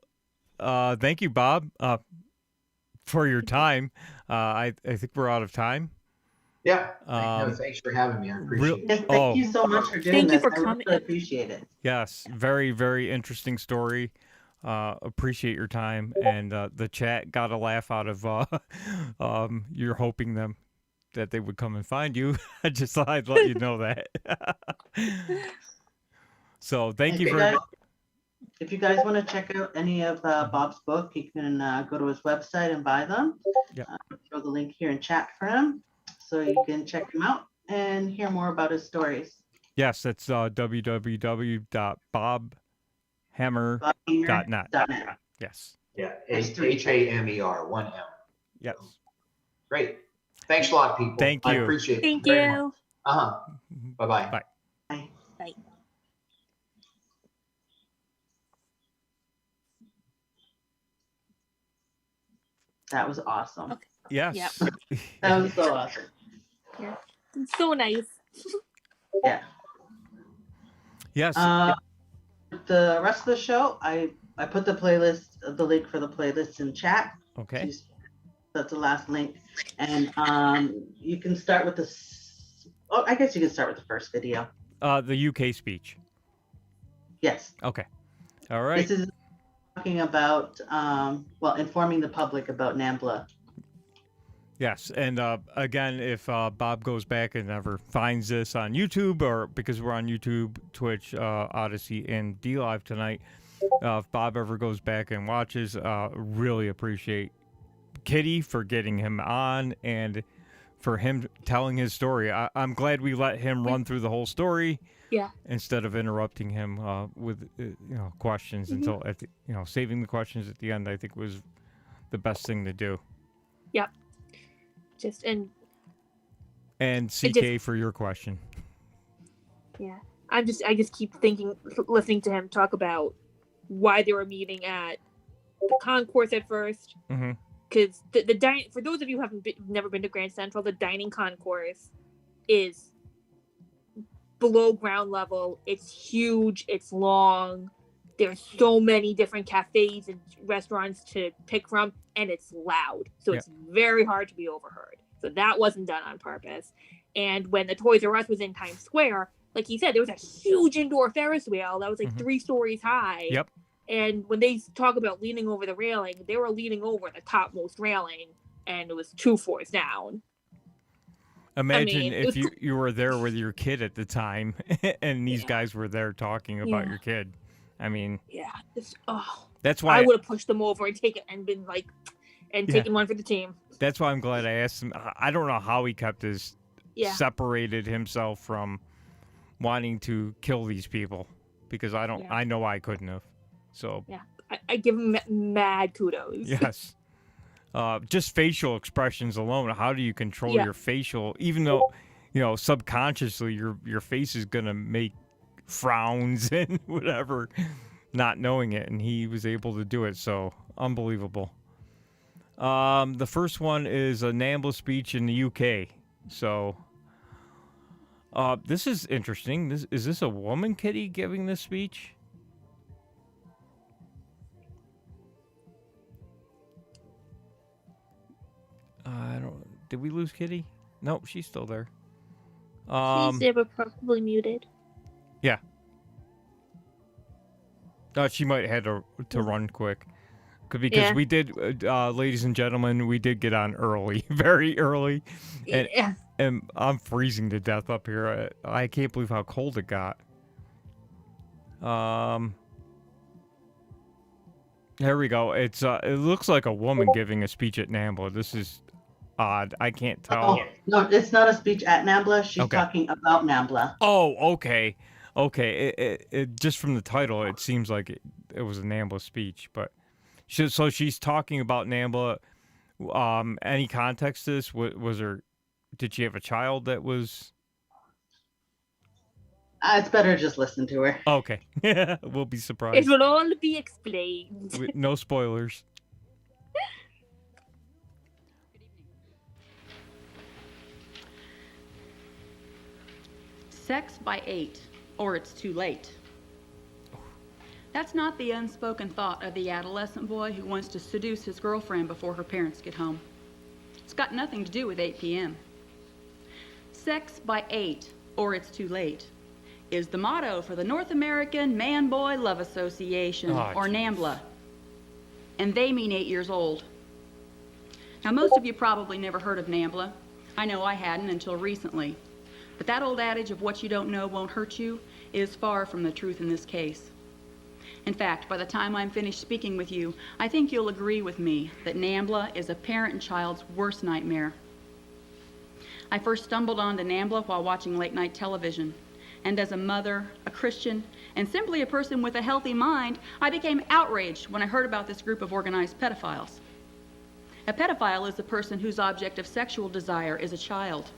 thank you, Bob, for your time. I think we're out of time. Yeah. No, thanks for having me. I appreciate it. Yes, thank you so much for doing Thank you this. for I coming. really appreciate it. Yes, very, very interesting story. Appreciate your time, and the chat got a laugh out of you're hoping them that they would come and find you. I just thought I'd let you know that. So thank you very much. If you guys want to check out any of Bob's book, you can go to his website and buy them. Yep. Throw the link here in chat for him, so you can check him out and hear more about his stories. Yes, that's www.bobhammer.net. Yes. Yeah. HAMER, 1 M. Yes. Great. Thanks a lot, people. Thank you. I appreciate it. Thank very much. you. Bye-bye. Bye. Bye. Bye. That was awesome. Okay. Yes. Yep. That was so awesome. It's so nice. Yeah. Yes. The rest of the show, I put the link for the playlist in chat. Okay. That's the last link, and you can start with this. Oh, I guess you can start with the first video. The UK speech. Yes. Okay. All right. This is talking about informing the public about NAMBLA. Yes, and again, if Bob goes back and ever finds this on YouTube, or because we're on YouTube, Twitch, Odyssey, and D Live tonight, if Bob ever goes back and watches, really appreciate Kitty for getting him on and for him telling his story. I'm glad we let him run through the whole story. Yeah. Instead of interrupting him with questions until at the, saving the questions at the end, I think was the best thing to do. Yep. And CK for your question. Yeah. I just keep listening to him talk about why they were meeting at the concourse at first. Mm-hmm. Because for those of you who never been to Grand Central, the dining concourse is below ground level. It's huge. It's long. There's so many different cafes and restaurants to pick from, and it's loud. So it's very hard to be overheard. So that wasn't done on purpose. And when the Toys R Us was in Times Square, like he said, there was a huge indoor Ferris wheel that was like 3 stories high. Yep. And when they talk about leaning over the railing, they were leaning over the topmost railing, and it was 2 floors down. Imagine if you were there with your kid at the time, and these guys were there talking about your kid. I mean, that's why I would have pushed them over and taken one for the team. That's why I'm glad I asked him. I don't know how he kept separated himself from wanting to kill these people, because I know I couldn't have. So yeah, I give him mad kudos. Yes. Just facial expressions alone. How do you control your facial, even though, subconsciously your face is going to make frowns and whatever, not knowing it. And he was able to do it. So unbelievable. The first one is a NAMBLA speech in the UK. So this is interesting. Is this a woman, Kitty, giving this speech? Did we lose Kitty? No, she's still there. She's there, but probably muted. Yeah. She might have had to run quick. Because we did, ladies and gentlemen, we did get on early, very early. And I'm freezing to death up here. I can't believe how cold it got. There we go. It looks like a woman giving a speech at NAMBLA. This is odd. I can't tell. Oh, no, it's not a speech at NAMBLA. She's talking about NAMBLA. Oh, okay. Okay. It just from the title, it seems like it was a NAMBLA speech. But so she's talking about NAMBLA. Any context to this? Did she have a child that was... It's better to just listen to her. Okay. We'll be It surprised. will all be explained. No spoilers. Sex by 8, or it's too late. That's not the unspoken thought of the adolescent boy who wants to seduce his girlfriend before her parents get home. It's got nothing to do with 8 p.m. Sex by 8, or it's too late, is the motto for the North American Man-Boy Love Association, or NAMBLA. And they mean 8 years old. Now, most of you probably never heard of NAMBLA. I know I hadn't until recently. But that old adage of what you don't know won't hurt you is far from the truth in this case. In fact, by the time I'm finished speaking with you, I think you'll agree with me that NAMBLA is a parent and child's worst nightmare. I first stumbled onto NAMBLA while watching late-night television. And as a mother, a Christian, and simply a person with a healthy mind, I became outraged when I heard about this group of organized pedophiles. A pedophile is a person whose object of sexual desire is a child.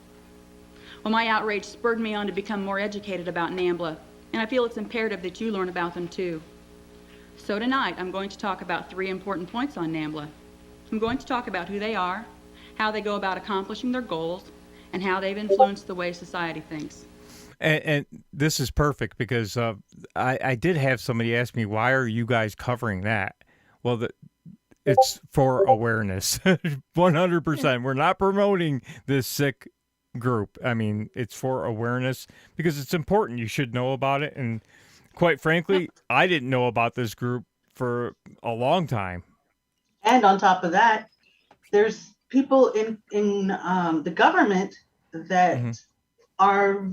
Well, my outrage spurred me on to become more educated about NAMBLA, and I feel it's imperative that you learn about them too. So tonight, I'm going to talk about 3 important points on NAMBLA. I'm going to talk about who they are, how they go about accomplishing their goals, and how they've influenced the way society thinks. And this is perfect because I did have somebody ask me, why are you guys covering that? Well, it's for awareness. 100%. We're not promoting this sick group. I mean, it's for awareness because it's important. You should know about it. And quite frankly, I didn't know about this group for a long time. And on top of that, there's people in the government that are,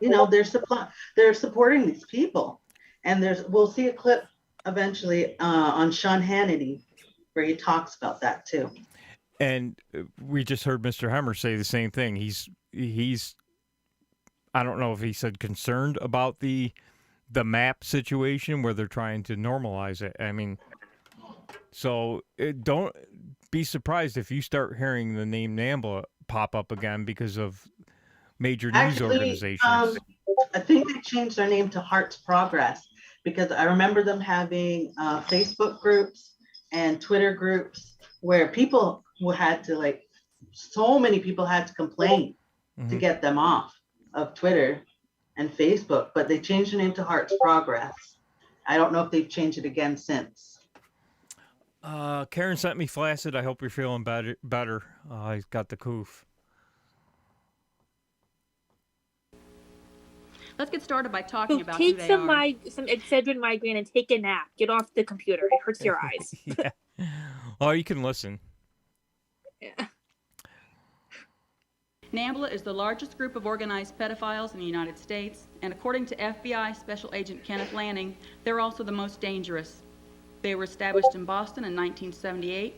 they're supporting these people. And we'll see a clip eventually on Sean Hannity where he talks about that too. And we just heard Mr. Hemmer say the same thing. He's I don't know if he said concerned about the map situation where they're trying to normalize it. I mean, so don't be surprised if you start hearing the name NAMBLA pop up again because of major news organizations. I think they changed their name to Heart's Progress because I remember them having Facebook groups and Twitter groups where people who had to so many people had to complain to get them off of Twitter and Facebook, but they changed the name to Heart's Progress. I don't know if they've changed it again since. Karen sent me flaccid. I hope you're feeling better. I got the coof. Let's get started by talking So about take who they some are. some Excedrin migraine and take a nap. Get off the computer. It hurts your eyes. Yeah. Oh, you can listen. Yeah. NAMBLA is the largest group of organized pedophiles in the United States, and according to FBI Special Agent Kenneth Lanning, they're also the most dangerous. They were established in Boston in 1978,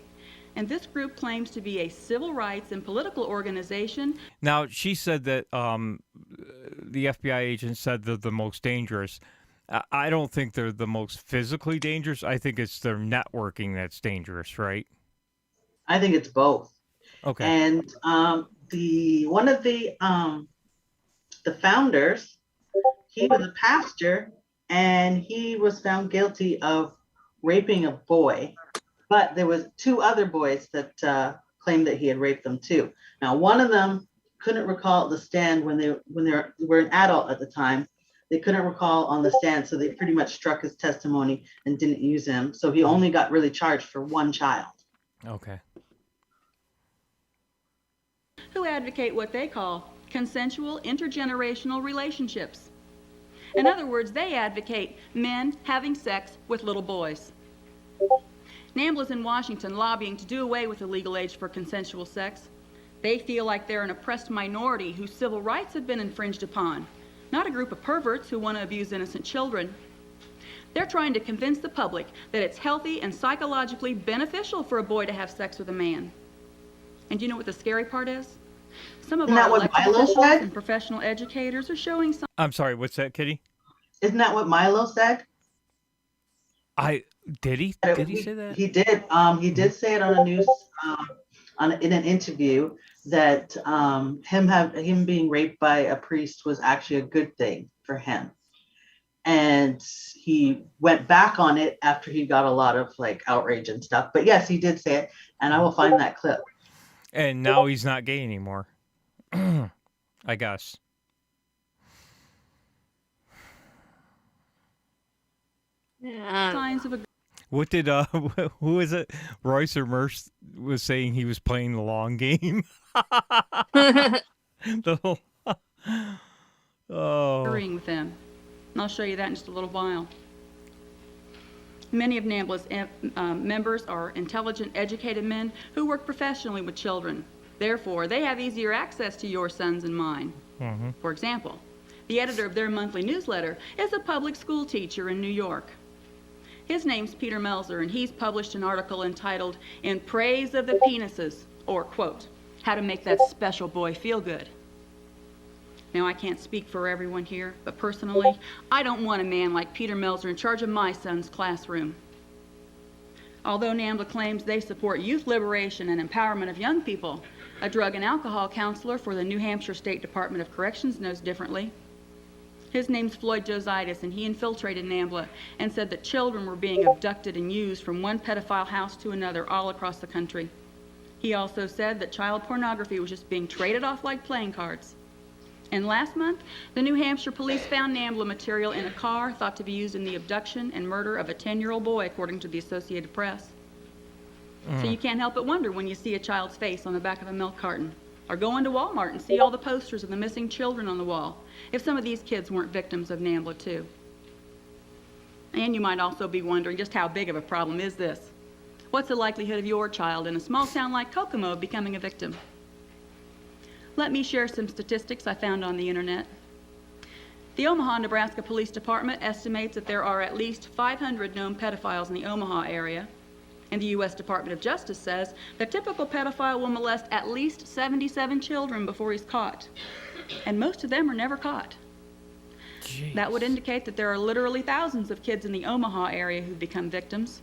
and this group claims to be a civil rights and political organization. Now, she said that the FBI agent said they're the most dangerous. I don't think they're the most physically dangerous. I think it's their networking that's dangerous, right? I think it's both. Okay. And one of the founders, he was a pastor, and he was found guilty of raping a boy, but there was 2 other boys that claimed that he had raped them too. Now, one of them couldn't recall at the stand when they were an adult at the time. They couldn't recall on the stand, so they pretty much struck his testimony and didn't use him. So he only got really charged for 1 child. Okay. Who advocate what they call consensual intergenerational relationships. In other words, they advocate men having sex with little boys. NAMBLA's in Washington lobbying to do away with the legal age for consensual sex. They feel like they're an oppressed minority whose civil rights have been infringed upon, not a group of perverts who want to abuse innocent children. They're trying to convince the public that it's healthy and psychologically beneficial for a boy to have sex with a man. And do you know what the scary part is? Some of our elected officials and professional educators are showing some. I'm sorry, what's that, Kitty? Isn't that what Milo said? Did he say that? He did. He did say it on a news in an interview that him being raped by a priest was actually a good thing for him. And he went back on it after he got a lot of like outrage and stuff. But yes, he did say it, and I will find that clip. And now he's not gay anymore. I guess. Yeah. Signs of a What did who is it? Royce or Merce was saying he was playing the long game. The whole, oh. agreeing with them. And I'll show you that in just a little while. Many of NAMBLA's members are intelligent, educated men who work professionally with children. Therefore, they have easier access to your sons and mine. Mm-hmm. For example, the editor of their monthly newsletter is a public school teacher in New York. His name's Peter Melzer, and he's published an article entitled "In Praise of the Penises," or quote, "How to Make That Special Boy Feel Good." Now, I can't speak for everyone here, but personally, I don't want a man like Peter Melzer in charge of my son's classroom. Although NAMBLA claims they support youth liberation and empowerment of young people, a drug and alcohol counselor for the New Hampshire State Department of Corrections knows differently. His name's Floyd Jositis, and he infiltrated NAMBLA and said that children were being abducted and used from one pedophile house to another all across the country. He also said that child pornography was just being traded off like playing cards. And last month, the New Hampshire police found NAMBLA material in a car thought to be used in the abduction and murder of a 10-year-old boy, according to the Associated Press. So you can't help but wonder when you see a child's face on the back of a milk carton, or go into Walmart and see all the posters of the missing children on the wall, if some of these kids weren't victims of NAMBLA too. And you might also be wondering just how big of a problem is this? What's the likelihood of your child in a small town like Kokomo becoming a victim? Let me share some statistics I found on the internet. The Omaha, Nebraska Police Department estimates that there are at least 500 known pedophiles in the Omaha area, and the U.S. Department of Justice says the typical pedophile will molest at least 77 children before he's caught, and most of them are never caught. Jeez. That would indicate that there are literally thousands of kids in the Omaha area who've become victims.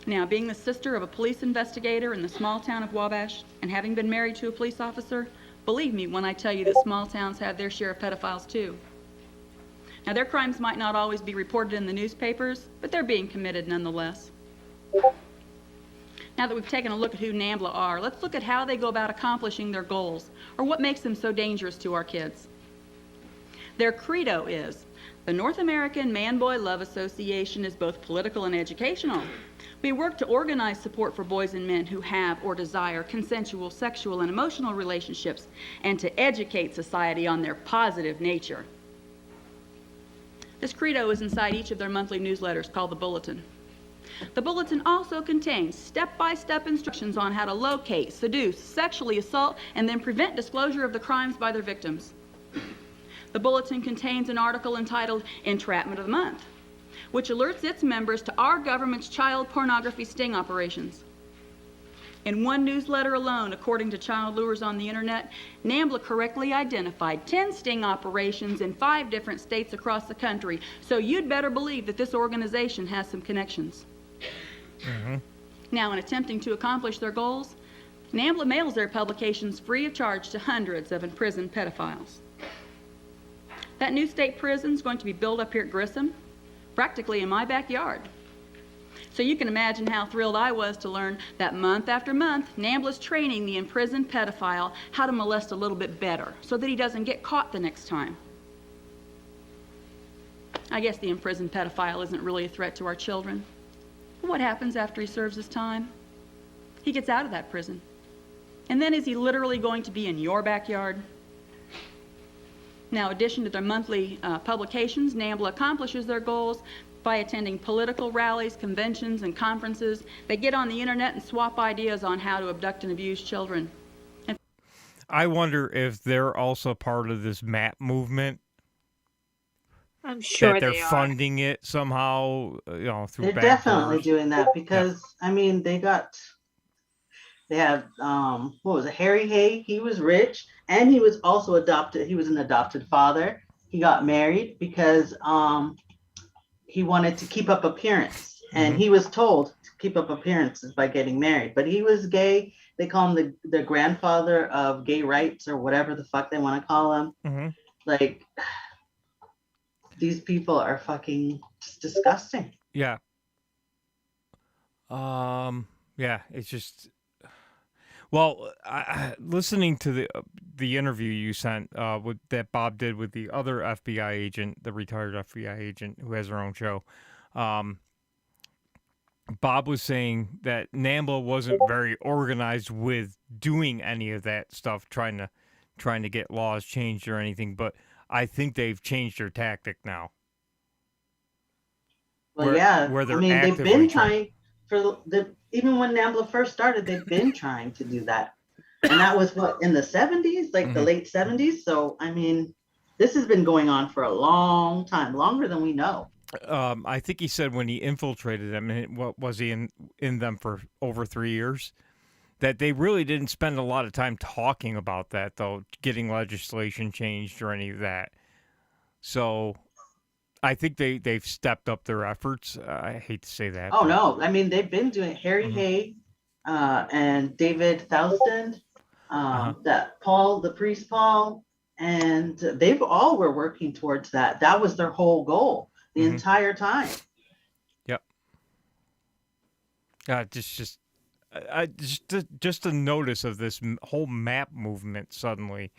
Now, being the sister of a police investigator in the small town of Wabash and having been married to a police officer, believe me when I tell you that small towns have their share of pedophiles too. Now, their crimes might not always be reported in the newspapers, but they're being committed nonetheless. Now that we've taken a look at who NAMBLA are, let's look at how they go about accomplishing their goals, or what makes them so dangerous to our kids. Their credo is, the North American Man-Boy Love Association is both political and educational. We work to organize support for boys and men who have or desire consensual sexual and emotional relationships, and to educate society on their positive nature. This credo is inside each of their monthly newsletters called the Bulletin. The Bulletin also contains step-by-step instructions on how to locate, seduce, sexually assault, and then prevent disclosure of the crimes by their victims. The Bulletin contains an article entitled Entrapment of the Month, which alerts its members to our government's child pornography sting operations. In one newsletter alone, according to Child Lures on the Internet, NAMBLA correctly identified 10 sting operations in 5 different states across the country, so you'd better believe that this organization has some connections. Mm-hmm. Now, in attempting to accomplish their goals, NAMBLA mails their publications free of charge to hundreds of imprisoned pedophiles. That new state prison is going to be built up here at Grissom, practically in my backyard. So you can imagine how thrilled I was to learn that month after month, NAMBLA's training the imprisoned pedophile how to molest a little bit better so that he doesn't get caught the next time. I guess the imprisoned pedophile isn't really a threat to our children. But what happens after he serves his time? He gets out of that prison. And then is he literally going to be in your backyard? Now, in addition to their monthly publications, NAMBLA accomplishes their goals by attending political rallies, conventions, and conferences. They get on the internet and swap ideas on how to abduct and abuse children. I wonder if they're also part of this MAP movement. I'm sure that they're they are. funding it somehow, through They're back definitely doors. doing that because, I mean, they have, what was it, Harry Hay? He was rich and he was also adopted. He was an adopted father. He got married because he wanted to keep up appearance. And he was told to keep up appearances by getting married, but he was gay. They call him the grandfather of gay rights or whatever the fuck they want to call him. Mm-hmm. Like, these people are fucking just disgusting. Yeah. Yeah, it's just, well, listening to the interview you sent with that Bob did with the other FBI agent, the retired FBI agent who has her own show. Bob was saying that NAMBLA wasn't very organized with doing any of that stuff, trying to get laws changed or anything, but I think they've changed their tactic now. Well, Where- yeah. where they're I mean, they've actively been trying- trying even when NAMBLA first started, they've been trying to do that. And that was what, in the 70s, like the Mhm. late 70s. So, I mean, this has been going on for a long time, longer than we know. I think he said when he infiltrated them, and what was he in them for over 3 years, that they really didn't spend a lot of time talking about that, though, getting legislation changed or any of that. So I think they've stepped up their efforts. I hate to say that. Oh, but- no. I mean, they've been doing Harry Mhm. Hay and David Thousand, Uh-huh. that Paul, the priest Paul, and they've all were working towards that. That was their whole goal the Mhm. entire time. Just a notice of this whole map movement suddenly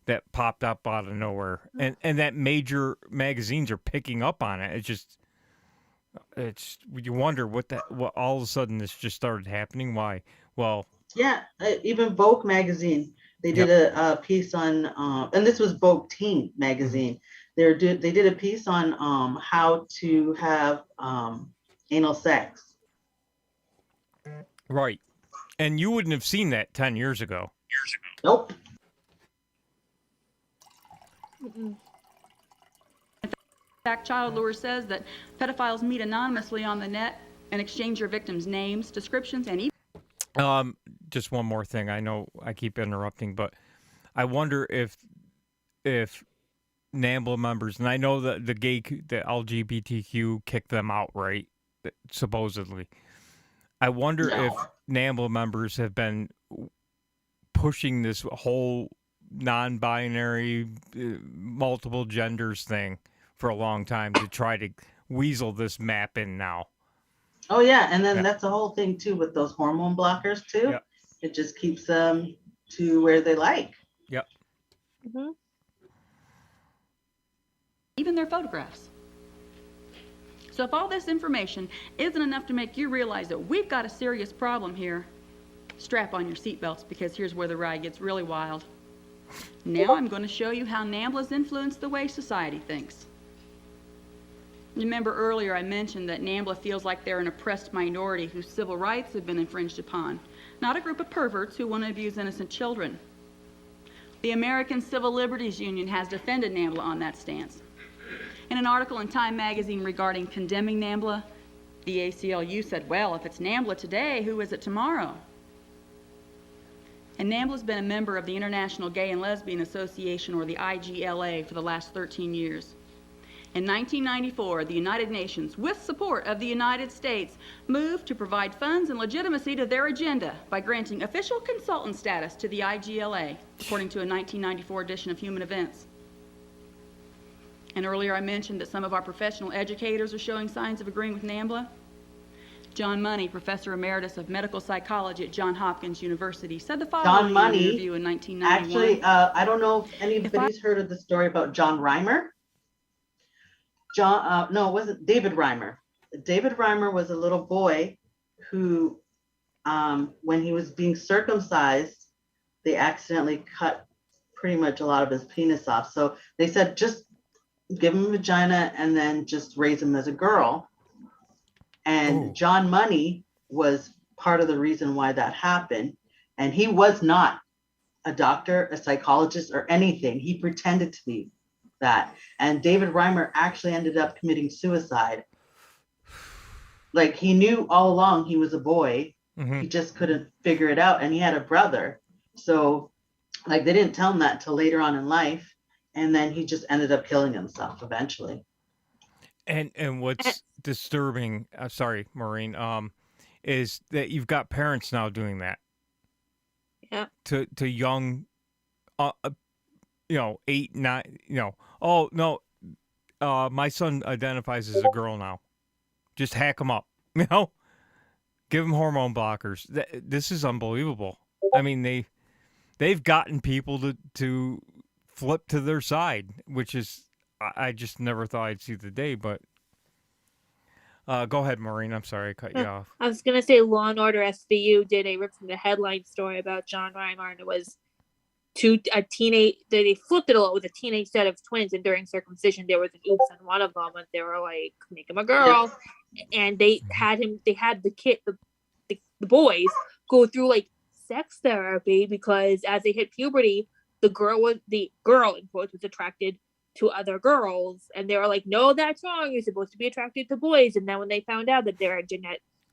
that popped up out of nowhere, and that major magazines are picking up on it. It's you wonder what all of a sudden this just started happening. Why? Well, Yeah, even Vogue magazine, they did a piece on, and this was Vogue Teen magazine. They did a piece on how to have anal sex. right, and you wouldn't have seen that 10 years ago. Nope. Mm-mm. In fact, Child Lure says that pedophiles meet anonymously on the net and exchange their victims' names, descriptions, and even Just one more thing. I know I keep interrupting, but I wonder if NAMBLA members, and I know that the LGBTQ kicked them out, right? Supposedly. I wonder if No. NAMBLA members have been pushing this whole non-binary, multiple genders thing for a long time to try to weasel this map in now. Oh yeah, and then Yeah. that's the whole thing too with those hormone blockers too. Yeah. It just keeps them to where they like. Yep. Mm-hmm. even their photographs. So if all this information isn't enough to make you realize that we've got a serious problem here, strap on your seatbelts, because here's where the ride gets really wild. Now I'm going to show you how NAMBLA's influenced the way society thinks. Remember earlier I mentioned that NAMBLA feels like they're an oppressed minority whose civil rights have been infringed upon, not a group of perverts who want to abuse innocent children. The American Civil Liberties Union has defended NAMBLA on that stance. In an article in Time magazine regarding condemning NAMBLA, the ACLU said, well, if it's NAMBLA today, who is it tomorrow? And NAMBLA's been a member of the International Gay and Lesbian Association, or the IGLA, for the last 13 years. In 1994, the United Nations, with support of the United States, moved to provide funds and legitimacy to their agenda by granting official consultant status to the IGLA, according to a 1994 edition of Human Events. And earlier I mentioned that some of our professional educators are showing signs of agreeing with NAMBLA. John Money, Professor Emeritus of Medical Psychology at Johns Hopkins University, said the following in an interview in 1991. Actually, I don't know if anybody's heard of the story about John Reimer. No, it wasn't David Reimer. David Reimer was a little boy who, when he was being circumcised, they accidentally cut pretty much a lot of his penis off. So they said, just give him a vagina and then just raise him as a girl. And Ooh. John Money was part of the reason why that happened. And he was not a doctor, a psychologist, or anything. He pretended to be that. And David Reimer actually ended up committing suicide. Like, he knew all along he was a boy. Mhm. He just couldn't figure it out. And he had a brother. So, like, they didn't tell him that till later on in life. And then he just ended up killing himself eventually. And what's disturbing, sorry, Maureen, is that you've got parents now doing that Yeah. to young, 8, 9, oh no, my son identifies as a girl now. Just hack him up, give him hormone blockers. This is unbelievable. I mean, they've gotten people to flip to their side, which is I just never thought I'd see the day. But go ahead, Maureen. I'm sorry I cut you off. I was gonna say Law and Order SVU did a rip from the headline story about John Reimer, and it was they flipped it a lot with a teenage set of twins, and during circumcision there was an oops on one of them, and they were like, make him a girl, and they had the boys go through like sex therapy because as they hit puberty, the girl in quotes was attracted to other girls, and they were like, no, that's wrong, you're supposed to be attracted to boys. And then when they found out that they're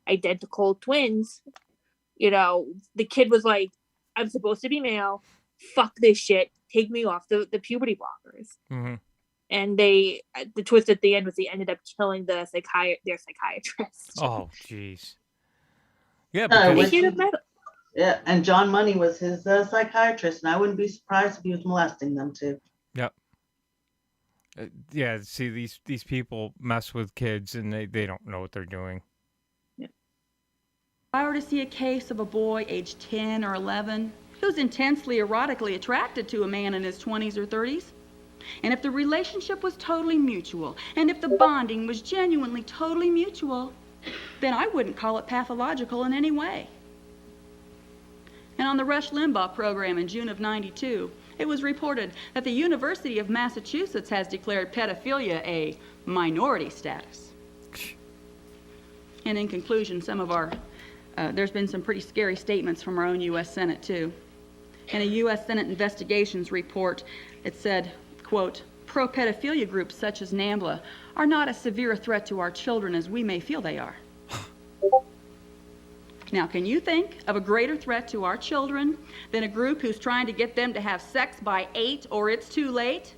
identical twins, the kid was like, I'm supposed to be male, fuck this shit, take me off the puberty blockers. Mm-hmm. And the twist at the end was he ended up killing their psychiatrist. Oh, jeez. Yeah, which because yeah, and John Money was his psychiatrist, and I wouldn't be surprised if he was molesting them too. Yep. Yeah, see, these people mess with kids, and they don't know what they're doing. If I were to see a case of a boy aged 10 or 11 who's intensely erotically attracted to a man in his 20s or 30s, and if the relationship was totally mutual, and if the bonding was genuinely totally mutual, then I wouldn't call it pathological in any way. And on the Rush Limbaugh program in June of '92, it was reported that the University of Massachusetts has declared pedophilia a minority status. And in conclusion, there's been some pretty scary statements from our own U.S. Senate, too. In a U.S. Senate investigations report, it said, quote, pro-pedophilia groups such as NAMBLA are not as severe a threat to our children as we may feel they are. Now, can you think of a greater threat to our children than a group who's trying to get them to have sex by 8 or it's too late?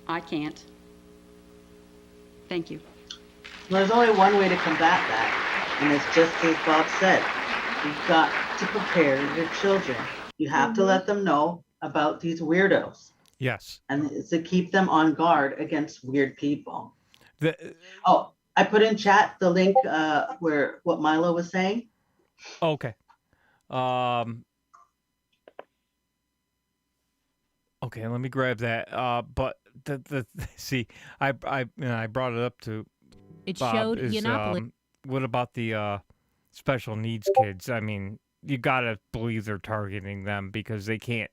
I can't. Thank you. Well, there's only one way to combat that, and it's just as Bob said. You've got to prepare your children. You have to let them know about these weirdos. Yes. And it's to keep them on guard against weird people. I put in chat the link where what Milo was saying. Okay. Okay, let me grab that. But see, I brought it up to It Bob, showed is, Yiannopoulos. what about the special needs kids? I mean, you gotta believe they're targeting them because they can't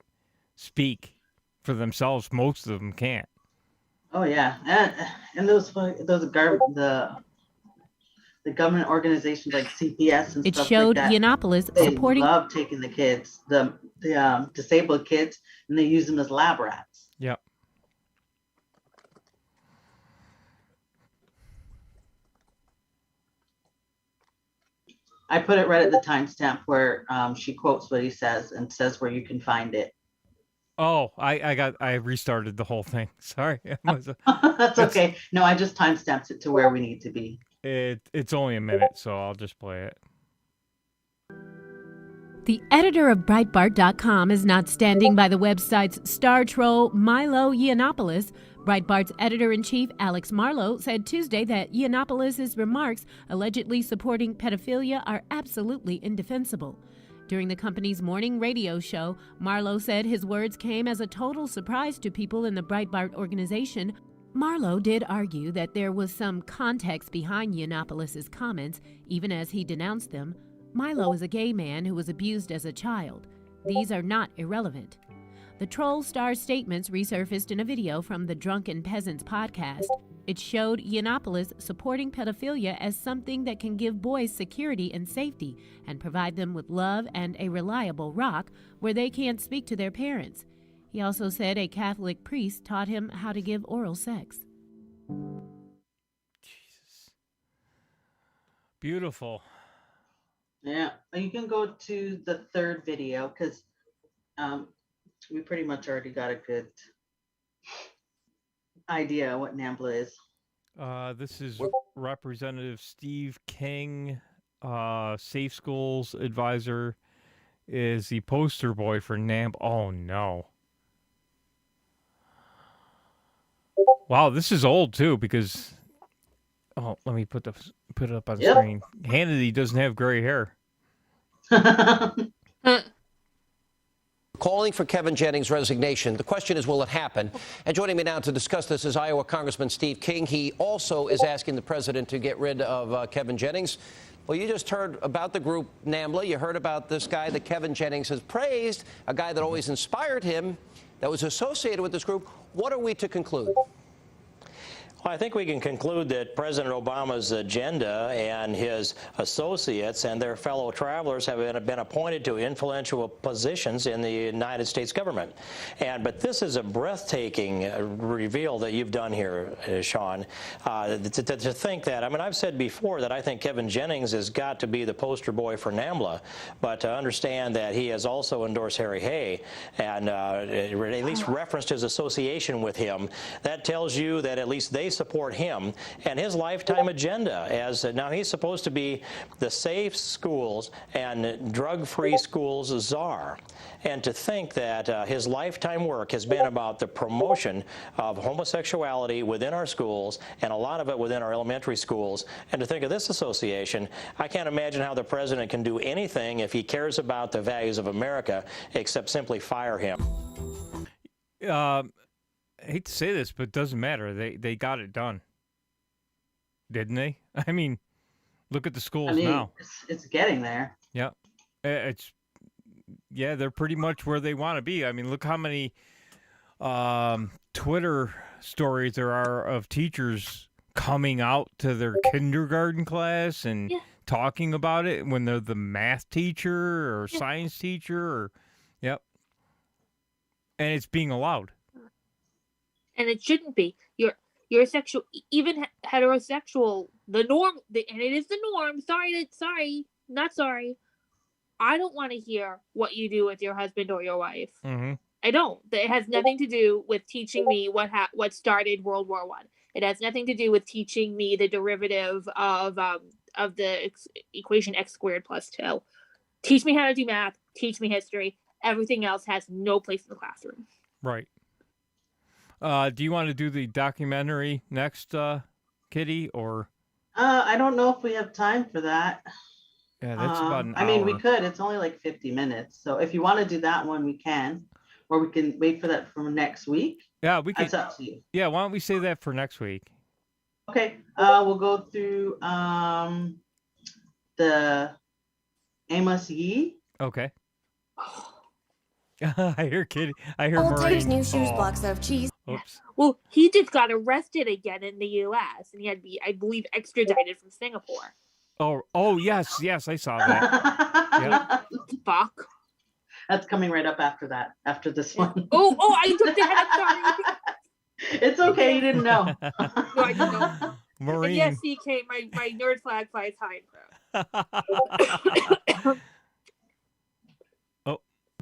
speak for themselves. Most of them can't. Oh yeah, and those the government organizations like CPS and It stuff showed like that. Yiannopoulos They supporting. love taking the kids, the disabled kids, and they use them as lab rats. Yep. I put it right at the timestamp where she quotes what he says and says where you can find it. Oh, I restarted the whole thing. Sorry. That's okay. No, I just timestamped it to where we need to be. It's only a minute, so I'll just play it. The editor of Breitbart.com is not standing by the website's star troll Milo Yiannopoulos. Breitbart's editor-in-chief Alex Marlow said Tuesday that Yiannopoulos' remarks allegedly supporting pedophilia are absolutely indefensible. During the company's morning radio show, Marlow said his words came as a total surprise to people in the Breitbart organization. Marlow did argue that there was some context behind Yiannopoulos' comments, even as he denounced them. Milo is a gay man who was abused as a child. These are not irrelevant. The troll star's statements resurfaced in a video from the Drunken Peasants podcast. It showed Yiannopoulos supporting pedophilia as something that can give boys security and safety and provide them with love and a reliable rock where they can't speak to their parents. He also said a Catholic priest taught him how to give oral sex. Jesus. Beautiful. Yeah, you can go to the third video because we pretty much already got a good idea what NAMBLA is. This is Representative Steve King, Safe Schools Advisor, is the poster boy for NAMB. Oh, no. Wow, this is old, too, because... Oh, let me put it up on the screen. Hannity doesn't have gray hair. Calling for Kevin Jennings' resignation. The question is, will it happen? And joining me now to discuss this is Iowa Congressman Steve King. He also is asking the president to get rid of Kevin Jennings. Well, you just heard about the group NAMBLA. You heard about this guy that Kevin Jennings has praised, a guy that always inspired him, that was associated with this group. What are we to conclude? Well, I think we can conclude that President Obama's agenda and his associates and their fellow travelers have been appointed to influential positions in the United States government. But this is a breathtaking reveal that you've done here, Sean, to think that. I mean, I've said before that I think Kevin Jennings has got to be the poster boy for NAMBLA, but to understand that he has also endorsed Harry Hay and at least referenced his association with him, that tells you that at least they support him and his lifetime agenda. As now he's supposed to be the safe schools and drug-free schools czar. And to think that his lifetime work has been about the promotion of homosexuality within our schools, and a lot of it within our elementary schools, and to think of this association, I can't imagine how the president can do anything if he cares about the values of America except simply fire him. I hate to say this, but it doesn't matter. They got it done, didn't they? I mean, look at the schools now. It's getting there. Yeah, they're pretty much where they want to be. I mean, look how many Twitter stories there are of teachers coming out to their kindergarten class and talking about it when they're the math teacher or science teacher or and it's being allowed. And it shouldn't be. You're sexual, even heterosexual. The norm, and it is the norm. Not sorry. I don't want to hear what you do with your husband or your wife. Mm-hmm. I don't. It has nothing to do with teaching me what started World War I. It has nothing to do with teaching me the derivative of the equation x squared plus 2. Teach me how to do math. Teach me history. Everything else has no place in the classroom. Right. Do you want to do the documentary next, Kitty, or? I don't know if we have time for that. Yeah, that's about an hour. I mean, we could. It's only like 50 minutes. So if you want to do that one, we can. Or we can wait for that for next week. Yeah, we can. It's up to you. Yeah, why don't we say that for next week? Okay. We'll go through the Amos Yee. Okay. I hear Kitty. I hear Old Maureen. Tiger's new shoes, blocks of cheese. Oops. Well, he just got arrested again in the U.S. and he had to be, I believe, extradited from Singapore. Oh, yes, I saw that. Yep. Fuck. That's coming right up after that, after this one. Oh, I jumped ahead. I'm sorry. It's okay, you didn't know. No, I didn't know. Maureen. And yes, CK, my nerd flag flies high, bro.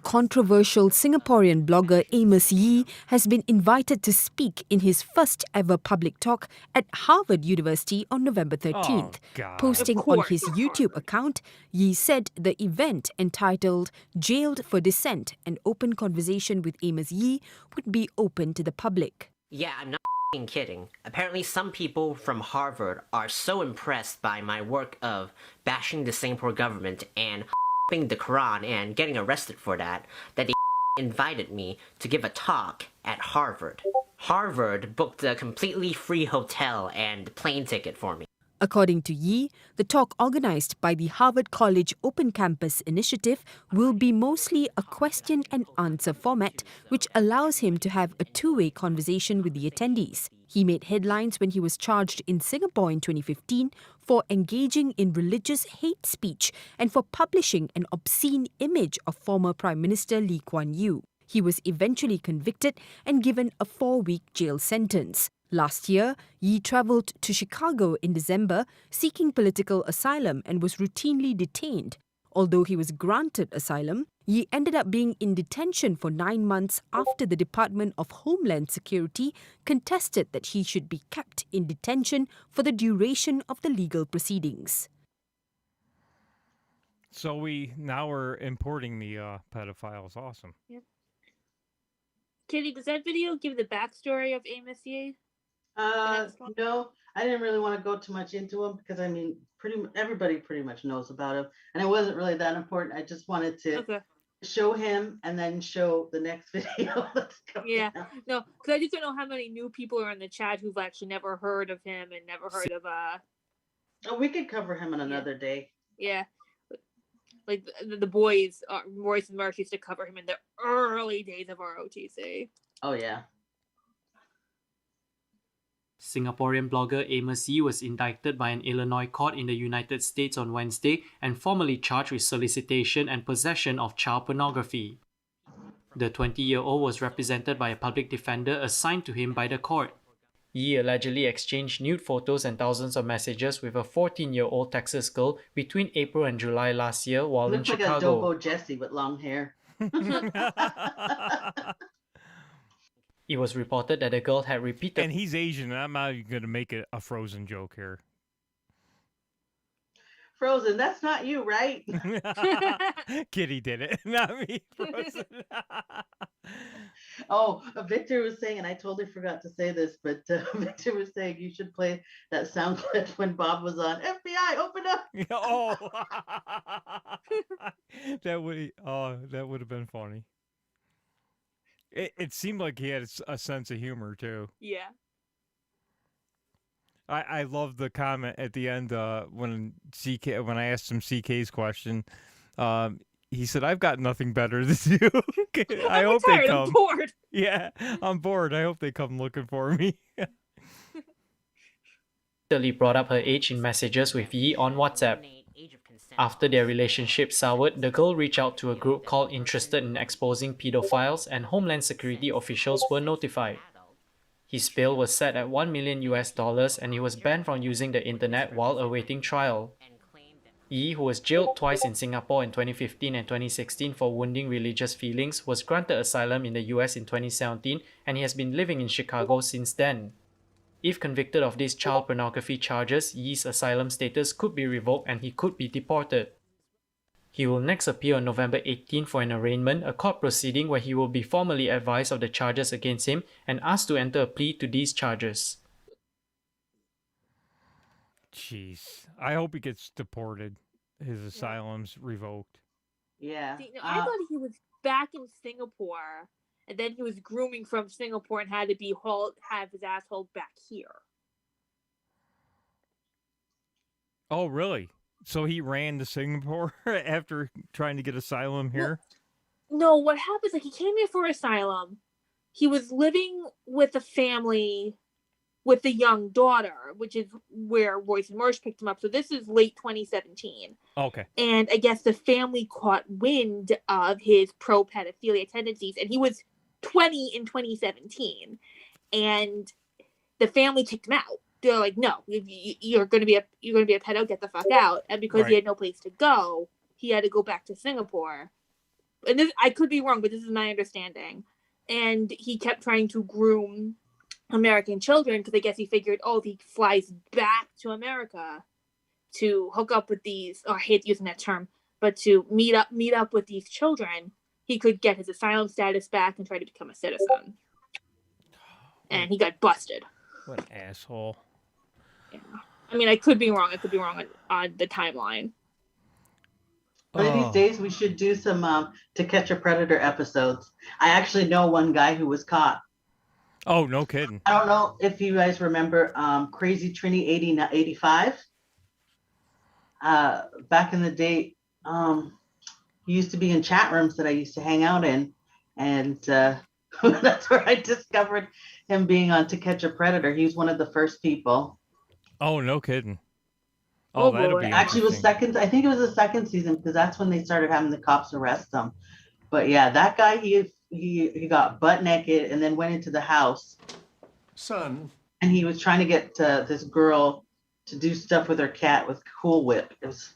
Controversial Singaporean blogger Amos Yee has been invited to speak in his first ever public talk at Harvard University on November 13th. Posting on his YouTube account, Yee said the event entitled Jailed for Dissent, an open conversation with Amos Yee, would be open to the public. Yeah, I'm not kidding. Apparently some people from Harvard are so impressed by my work of bashing the Singapore government and the Quran and getting arrested for that they invited me to give a talk at Harvard. Harvard booked a completely free hotel and plane ticket for me. According to Yee, the talk organized by the Harvard College Open Campus Initiative will be mostly a question and answer format, which allows him to have a two-way conversation with the attendees. He made headlines when he was charged in Singapore in 2015 for engaging in religious hate speech and for publishing an obscene image of former Prime Minister Lee Kuan Yew. He was eventually convicted and given a 4-week jail sentence. Last year, Yee travelled to Chicago in December seeking political asylum and was routinely detained. Although he was granted asylum, Yi ended up being in detention for 9 months after the Department of Homeland Security contested that he should be kept in detention for the duration of the legal proceedings. So we're importing the pedophiles. Awesome. Yep. Kitty, does that video give the backstory of Amos Yee? No, I didn't really want to go too much into him because I mean, everybody pretty much knows about him, and it wasn't really that important. I just wanted to show him and then show the next video that's coming out. No, because I just don't know how many new people are in the chat who've actually never heard of him and never heard of Oh, we could cover him on another day. Yeah, like the boys, Royce and Mark used to cover him in the early days of ROTC. Oh yeah. Singaporean blogger Amos Yee was indicted by an Illinois court in the United States on Wednesday and formally charged with solicitation and possession of child pornography. The 20-year-old was represented by a public defender assigned to him by the court. Yee allegedly exchanged nude photos and thousands of messages with a 14-year-old Texas girl between April and July last year while in Chicago. Looks like a Dobo Jesse with long hair. It was reported that the girl had repeated... And he's Asian, and I'm not even going to make it a Frozen joke here. Frozen, that's not you, right? Kitty did it, not me. Frozen. Oh, Victor was saying, and I totally forgot to say this, but Victor was saying you should play that sound clip when Bob was on FBI, open up. Oh, that would have been funny. It seemed like he had a sense of humor too. Yeah. I love the comment at the end when I asked him CK's question. He said, "I've got nothing better to do." I hope they come. I'm bored. Yeah, I'm bored. I hope they come looking for me. Lee brought up her age in messages with Yee on WhatsApp. After their relationship soured, the girl reached out to a group called Interested in Exposing Pedophiles, and Homeland Security officials were notified. His bail was set at $1 million and he was banned from using the internet while awaiting trial. Yee, who was jailed twice in Singapore in 2015 and 2016 for wounding religious feelings, was granted asylum in the US in 2017 and he has been living in Chicago since then. If convicted of these child pornography charges, Yee's asylum status could be revoked and he could be deported. He will next appear on November 18 for an arraignment, a court proceeding where he will be formally advised of the charges against him and asked to enter a plea to these charges. Jeez. I hope he gets deported. His asylum's revoked. Yeah. See, no, I thought he was back in Singapore. And then he was grooming from Singapore and had to have his ass hauled back here. Oh, really? So he ran to Singapore after trying to get asylum here? No, what happens, he came here for asylum. He was living with a family with a young daughter, which is where Royce and Marsh picked him up. So this is late 2017. Okay. And I guess the family caught wind of his pro-pedophilia tendencies. And he was 20 in 2017, and the family kicked him out. They're like, "No, you're going to be a pedo. Get the fuck out!" And because he had no place to go, he had to go back to Singapore. And this, I could be wrong, but this is my understanding. And he kept trying to groom American children because I guess he figured, if he flies back to America to hook up with these, or I hate using that term, but to meet up with these children, he could get his asylum status back and try to become a citizen. And he got busted. What an asshole. Yeah. I mean, I could be wrong. On the timeline. One of these days, we should do some To Catch a Predator episodes. I actually know one guy who was caught. Oh, no kidding. I don't know if you guys remember Crazy Trini 85. Back in the day, he used to be in chat rooms that I used to hang out in, and that's where I discovered him being on To Catch a Predator. He was one of the first people. Oh, no kidding. Oh, that'd be actually, it was second. I think it was the second season because that's when they started having the cops arrest them. But yeah, that guy, he got butt naked and then went into the house. Son. And he was trying to get this girl to do stuff with her cat with Cool Whip. It was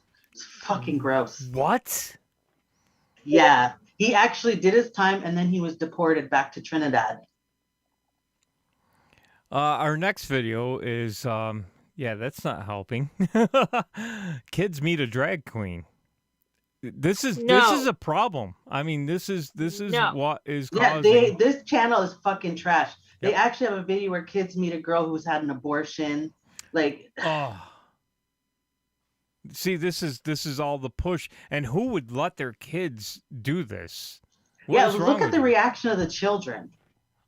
fucking gross. What? Yeah, He actually did his time and then he was deported back to Trinidad. Our next video is, yeah, that's not helping. Kids meet a drag queen. This is a problem. I mean, this is what is causing. Yeah, this channel is fucking trash. They actually have a video where kids meet a girl who's had an abortion. Like, oh. See, this is all the push. And who would let their kids do this? Look at the reaction of the children.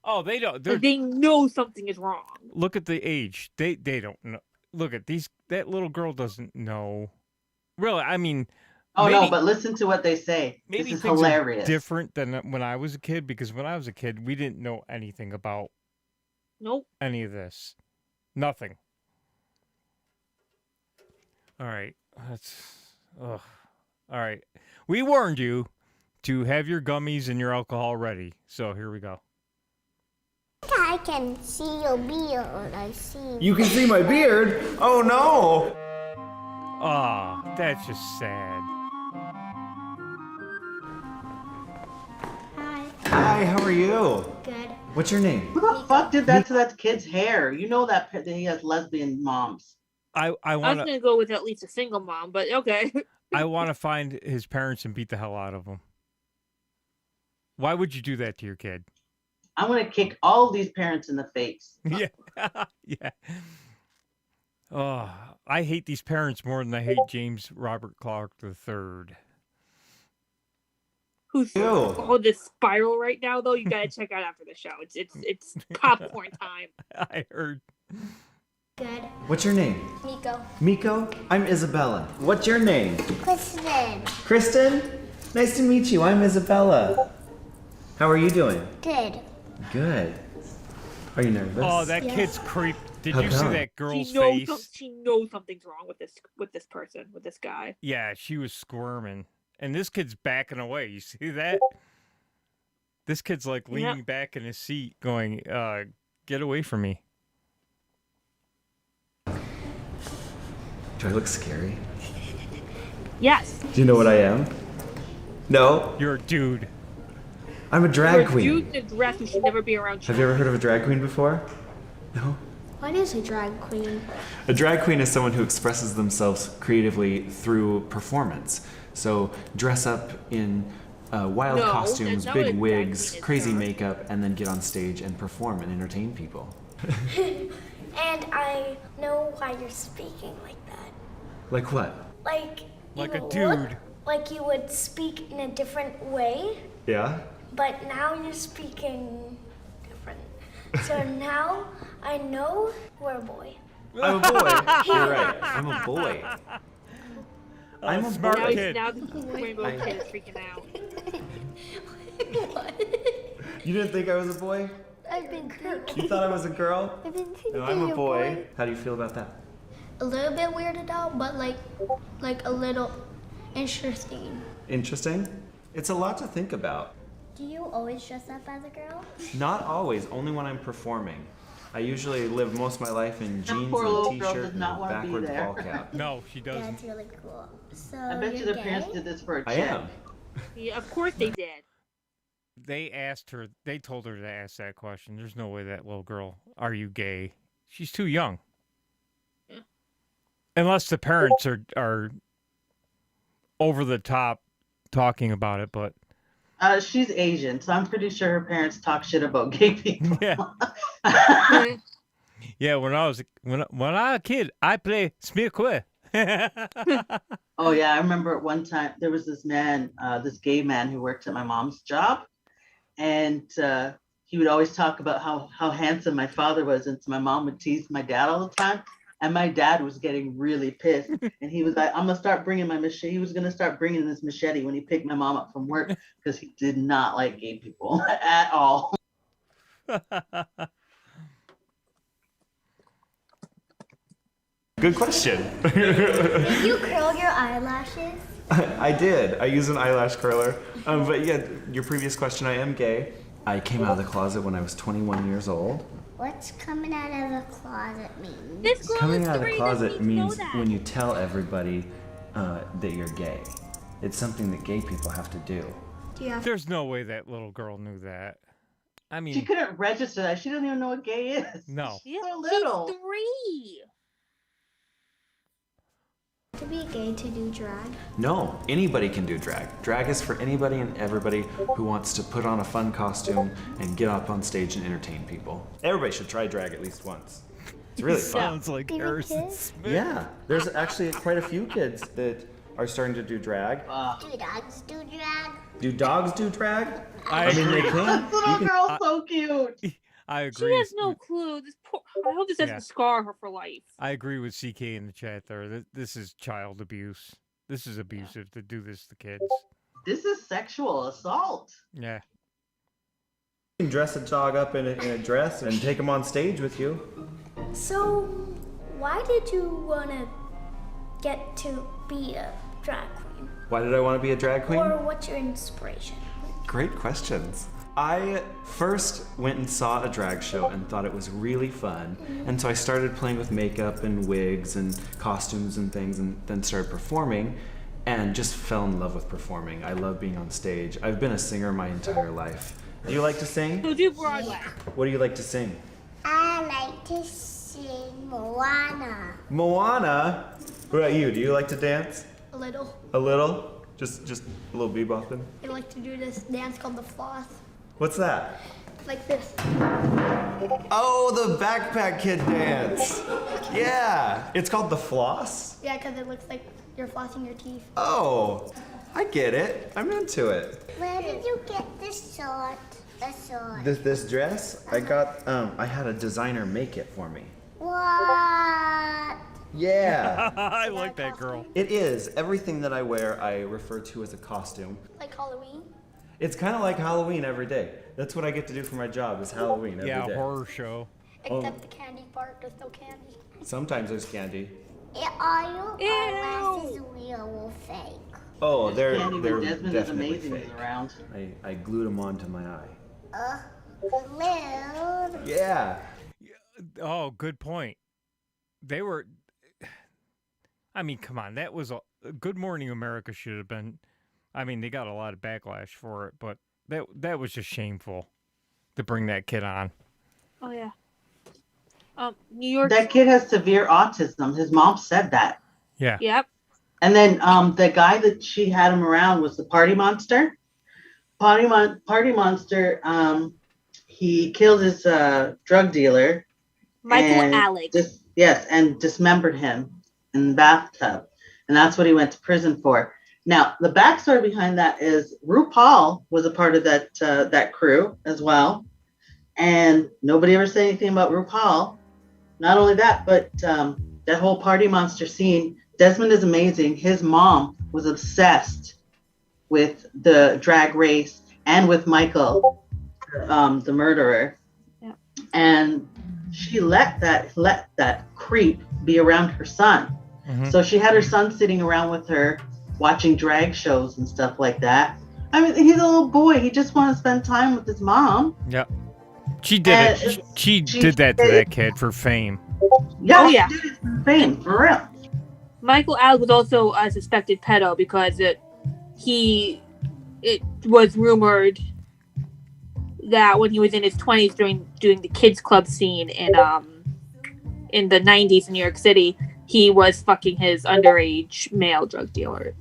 Oh, they don't. They know something is wrong. Look at the age. They don't know. Look at these. That little girl doesn't know. Really, I mean. Oh, maybe, no, but listen to what they say. Maybe this is things hilarious. Are different than when I was a kid, because when I was a kid, we didn't know anything about any of this. Nothing. All right. All right. We warned you to have your gummies and your alcohol ready. So here we go. I can see your beard. I see. You can see my beard? Oh, no. Oh, that's just sad. Hi, how are you? Good. What's your name? Who the fuck did that to that kid's hair? You know that he has lesbian moms. I was gonna go with at least a single mom, but okay. I want to find his parents and beat the hell out of them. Why would you do that to your kid? I want to kick all these parents in the face. Yeah, yeah. Oh, I hate these parents more than I hate James Robert Clark III. Who's this spiral right now though? You gotta check out after the show. It's popcorn time. I heard. Good. What's your name? Miko. Miko? I'm Isabella. What's your name? Kristen. Kristen? Nice to meet you. I'm Isabella. How are you doing? Good. Good. Are you nervous? Oh, that kid's creep. Did you see that girl's face? She knows something's wrong with this person, with this guy. Yeah, she was squirming. And this kid's backing away. You see that? This kid's like leaning back in his seat going, get away from me. Do I look scary? Yes. Do you know what I am? No? You're a dude. I'm a drag queen. You're a dude in a dress who should never be around children. Have you ever heard of a drag queen before? No? What is a drag queen? A drag queen is someone who expresses themselves creatively through performance. So dress up in wild costumes, big wigs, crazy makeup, and then get on stage and perform and entertain people. And I know why you're speaking like that. Like what? Like a dude. Like you would speak in a different way. Yeah? But now you're speaking different. So now I know we're a boy. I'm a boy. You're right. I'm a boy. I'm a smart boy. kid. Now the rainbow kid is freaking out. What? You didn't think I was a boy? I've been thinking. You thought I was a girl? I've been thinking. No, I'm a you're boy. How do you feel about that? A little bit weirded out, but like a little interesting. Interesting? It's a lot to think about. Do you always dress up as a girl? Not always, only when I'm performing. I usually live most of my life in jeans poor and little a girl t-shirt does and not a wanna be backwards there. ball cap. No, she doesn't. That's really cool. So I bet you the parents did this for a I check. am. Yeah, of course they did. They told her to ask that question. There's no way that little girl, are you gay? She's too young. Yeah. Unless the parents are over the top talking about it, but She's Asian, so I'm pretty sure her parents talk shit about gay people. yeah. Yeah, when I was a kid, I play Smirkwe. Oh yeah, I remember at one time there was this man, this gay man who worked at my mom's job, and he would always talk about how handsome my father was, and so my mom would tease my dad all the time, and my dad was getting really pissed, and he was like, "I'm gonna start bringing my machete." He was gonna start bringing this machete when he picked my mom up from work because he did not like gay people at all. Good question. Did you curl your eyelashes? I did. I use an eyelash curler. But yeah, your previous question, I am gay. I came out of the closet when I was 21 years old. What's coming out of the closet mean? This girl Coming is out of the 3, closet doesn't even know means that. when you tell everybody that you're gay. It's something that gay people have to do. There's no way that little girl knew that. I mean, She couldn't register that. She doesn't even know what gay is. no. She's so little. She's 3. To be gay to do drag? No, anybody can do drag. Drag is for anybody and everybody who wants to put on a fun costume and get up on stage and entertain people. Everybody should try drag at least once. It's really fun. Sounds like Harrison Smith. Yeah, there's actually quite a few kids that are starting to do drag. Do dogs do drag? Do dogs do drag? I mean, they agree. can. This little girl's so cute. I agree. She has no clue. I hope this doesn't scar her for life. I agree with CK in the chat there. This is child abuse. This is abusive to do this to kids. This is sexual assault. Yeah. You can dress a dog up in a dress and take him on stage with you. So, why did you want to get to be a drag queen? Why did I want to be a drag queen? Or what's your inspiration? Great questions. I first went and saw a drag show and thought it was really fun. And so I started playing with makeup and wigs and costumes and things, and then started performing and just fell in love with performing. I love being on stage. I've been a singer my entire life. Do you like to sing? So do Broadway. What do you like to sing? I like to sing Moana. Moana? What about you? Do you like to dance? A little. A little? Just a little bebopping? I like to do this dance called the floss. What's that? Like this. Oh, the backpack kid dance. Yeah. It's called the floss? Yeah, because it looks like you're flossing your teeth. Oh, I get it. I'm into it. Where did you get this sword? The sword. This dress, I got, I had a designer make it for me. What? Yeah. I like that girl. It is. Everything that I wear, I refer to as a costume. Like Halloween? It's kind of like Halloween every day. That's what I get to do for my job is Halloween every day. Yeah, horror show. Except the candy part, there's no candy. Sometimes there's candy. Are your eyeglasses real or fake? Oh, they're Candy when Desmond is definitely amazing is fake. around. I glued them onto my eye. Well. Yeah. Oh, good point. They were. I mean, come on. That was a Good Morning America should have been. I mean, they got a lot of backlash for it, but that was just shameful to bring that kid on. Oh yeah. New York. That kid has severe autism. His mom said that. Yeah. Yep. And then the guy that she had him around was the party monster. Party monster. He killed his drug dealer. Michael Alec. Yes, and dismembered him in the bathtub, and that's what he went to prison for. Now, the backstory behind that is RuPaul was a part of that crew as well, and nobody ever said anything about RuPaul. Not only that, but that whole party monster scene. Desmond is amazing. His mom was obsessed with the drag race and with Michael, the murderer, and she let that creep be around her son. Mm-hmm. So she had her son sitting around with her, watching drag shows and stuff like that. I mean, he's a little boy. He just wants to spend time with his mom. Yep. She did it. She did that to that kid for fame. Yeah, Oh, yeah. she did it for fame, for real. Michael Alec was also a suspected pedo because it was rumored that when he was in his 20s doing the kids club scene in the 90s in New York City, he was fucking his underage male drug dealers.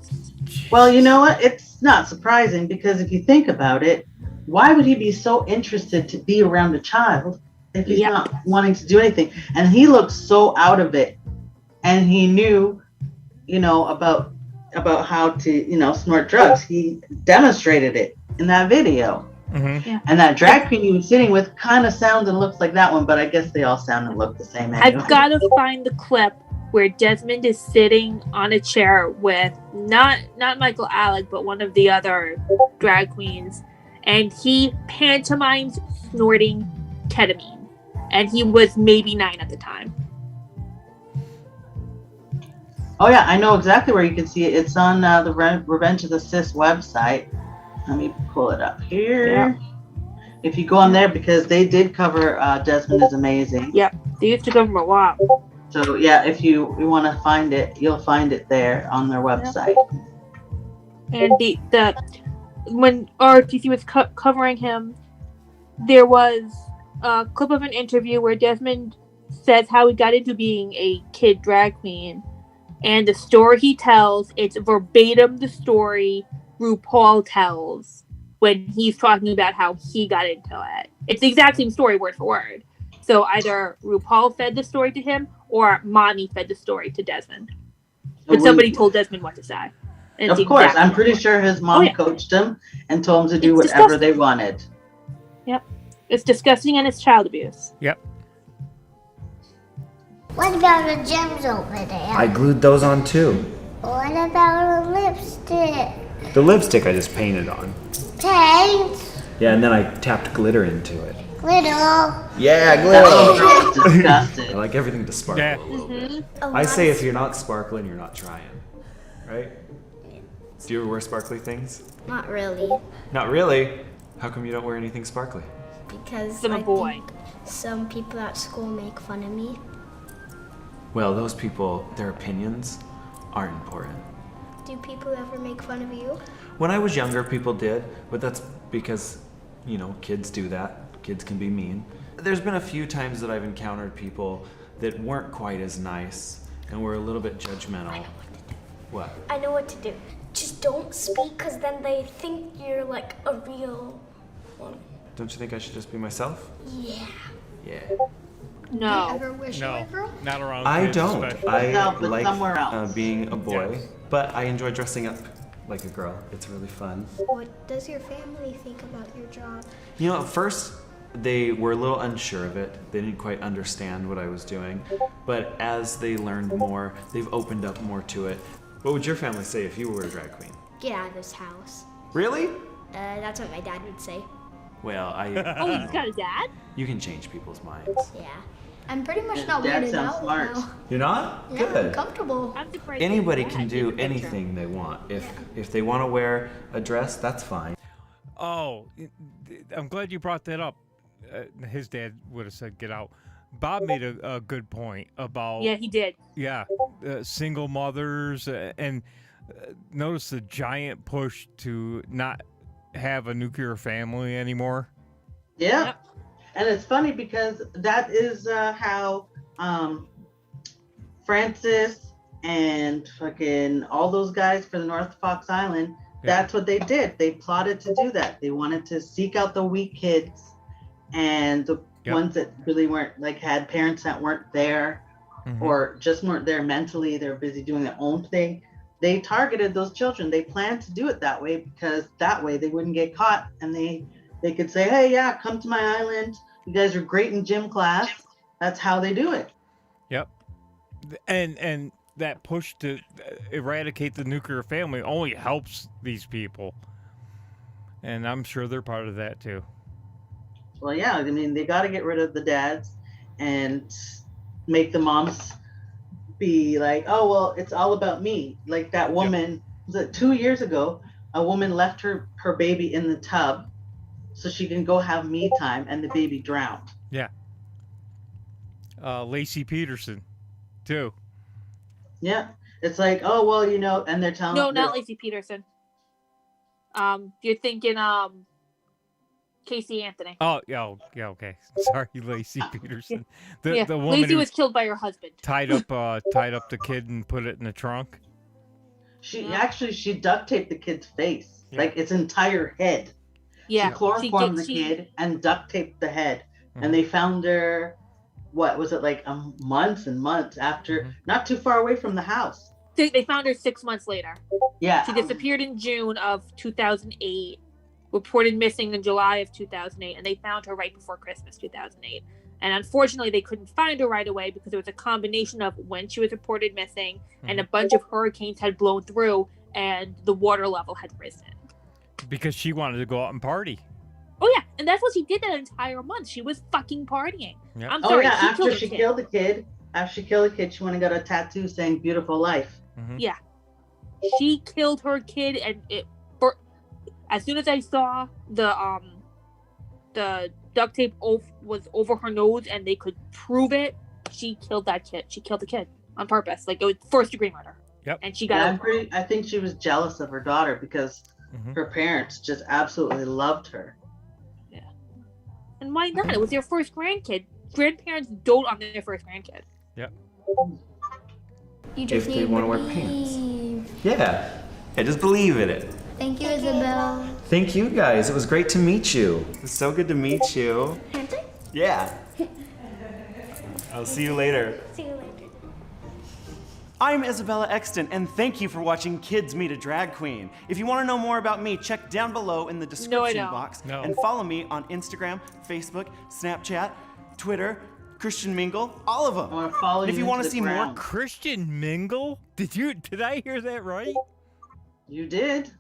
Well, you know what? It's not surprising because if you think about it, why would he be so interested to be around a child if he's not wanting to do anything? And he looked so out of it, and he knew, about how to, snort drugs. He demonstrated it in that video. Mm-hmm. Yeah. And that drag queen you were sitting with kind of sounds and looks like that one, but I guess they all sound and look the same anyway. I've got to find the clip where Desmond is sitting on a chair with not Michael Alec, but one of the other drag queens, and he pantomimes snorting ketamine, and he was maybe 9 at the time. Oh yeah, I know exactly where you can see it. It's on the Revenge of the Sis website. Let me pull it up here. Yeah. If you go on there, because they did cover Desmond is Amazing. Yep, they used to cover a lot. So yeah, if you want to find it, you'll find it there on their website. And when RTC was covering him, there was a clip of an interview where Desmond says how he got into being a kid drag queen, and the story he tells, it's verbatim the story RuPaul tells when he's talking about how he got into it. It's the exact same story, word for word. So either RuPaul fed the story to him, or Mommy fed the story to Desmond. But somebody told Desmond what to say. Of course, I'm pretty sure his mom coached him and told him to do whatever they wanted. Yep. It's disgusting and it's child abuse. Yep. What about the gems over there? I glued those on too. What about the lipstick? The lipstick I just painted on. Paint. Yeah, and then I tapped glitter into it. Glitter. Yeah, glitter. Disgusting. I like everything to sparkle a little bit. I say if you're not sparkling, you're not trying. Right? Do you ever wear sparkly things? Not really. Not really? How come you don't wear anything sparkly? Because I'm a boy. think some people at school make fun of me. Well, those people, their opinions aren't important. Do people ever make fun of you? When I was younger, people did, but that's because, you know, kids do that. Kids can be mean. There's been a few times that I've encountered people that weren't quite as nice and were a little bit judgmental. What? I know what to do. Just don't speak, because then they think you're like a real one. Don't you think I should just be myself? Yeah. Yeah. No. Do you ever wish you were a girl? Not around I kids, don't. especially. I No, but like somewhere else. being a boy, Yes. but I enjoy dressing up like a girl. It's really fun. What does your family think about your job? You know, at first they were a little unsure of it. They didn't quite understand what I was doing. But as they learned more, they've opened up more to it. What would your family say if you were a drag queen? Get out of this house. Really? That's what my dad would say. Well, Oh, he's got a dad? you can change people's minds. Yeah. I'm pretty much His not dad weirded sounds out smart. now. You're not? Yeah, I'm Good. comfortable. I'm surprised. Anybody his can dad do took a picture. anything they want. If they want to wear a dress, that's fine. Oh, I'm glad you brought that up. His dad would have said, "Get out." Bob made a good point about Yeah, he did. single mothers and notice the giant push to not have a nuclear family anymore. Yeah. Yep. And it's funny because that is how Francis and fucking all those guys for the North Fox Island, that's what they did. They plotted to do that. They wanted to seek out the weak kids and the ones that really weren't, like, had parents that weren't there or just weren't there mentally. They're busy doing their own thing. They targeted those children. They planned to do it that way because that way they wouldn't get caught and they could say, hey, yeah, come to my island. You guys are great in gym class. That's how they do it. Yep. And that push to eradicate the nuclear family only helps these people. And I'm sure they're part of that too. Well, yeah, I mean, they got to get rid of the dads and make the moms be like, oh, well, it's all about me. Like that woman, was it 2 years ago, a woman left her baby in the tub so she can go have me time and the baby drowned. Yeah. Lacey Peterson too. Yeah. It's like, oh, well, you know, and they're telling No, not Lacey Peterson. You're thinking Casey Anthony. Oh, yeah, okay. Sorry, Lacey Peterson. The woman Lacey who was killed by her husband. tied up the kid and put it in the trunk. She duct taped the kid's face, like its entire head. Yeah, she chloroformed the kid and duct taped the head, and they found her. What was it, like months and months after? Not too far away from the house. They found her 6 months later. Yeah, she disappeared in June of 2008. Reported missing in July of 2008, and they found her right before Christmas 2008. And unfortunately, they couldn't find her right away because it was a combination of when she was reported missing and a bunch of hurricanes had blown through and the water level had risen. Because she wanted to go out and party. Oh yeah, and that's what she did that entire month. She was fucking partying. Yep. I'm sorry. After she killed the kid, she went and got a tattoo saying "Beautiful Life." Yeah, she killed her kid, and as soon as I saw the duct tape was over her nose and they could prove it, she killed that kid. She killed the kid on purpose. Like, it was first degree murder. Yep. And she got I think she was jealous of her daughter because her parents just absolutely loved her. Yeah. And why not? It was their first grandkid. Grandparents dote on their first grandkid. Yep. You just If need they to want to wear believe. pants. Yeah. Yeah, just believe in it. Thank you, Isabel. Thank you guys. It was great to meet you. It's so good to meet you. Handshake? Yeah. I'll see you later. See you later. I'm Isabella Exton, and thank you for watching Kids Meet a Drag Queen. If you want to know more about me, check down below in the description box and follow me on Instagram, Facebook, Snapchat, Twitter, Christian Mingle, all of them. And if you want to see more Christian Mingle? Did I hear that right? You did.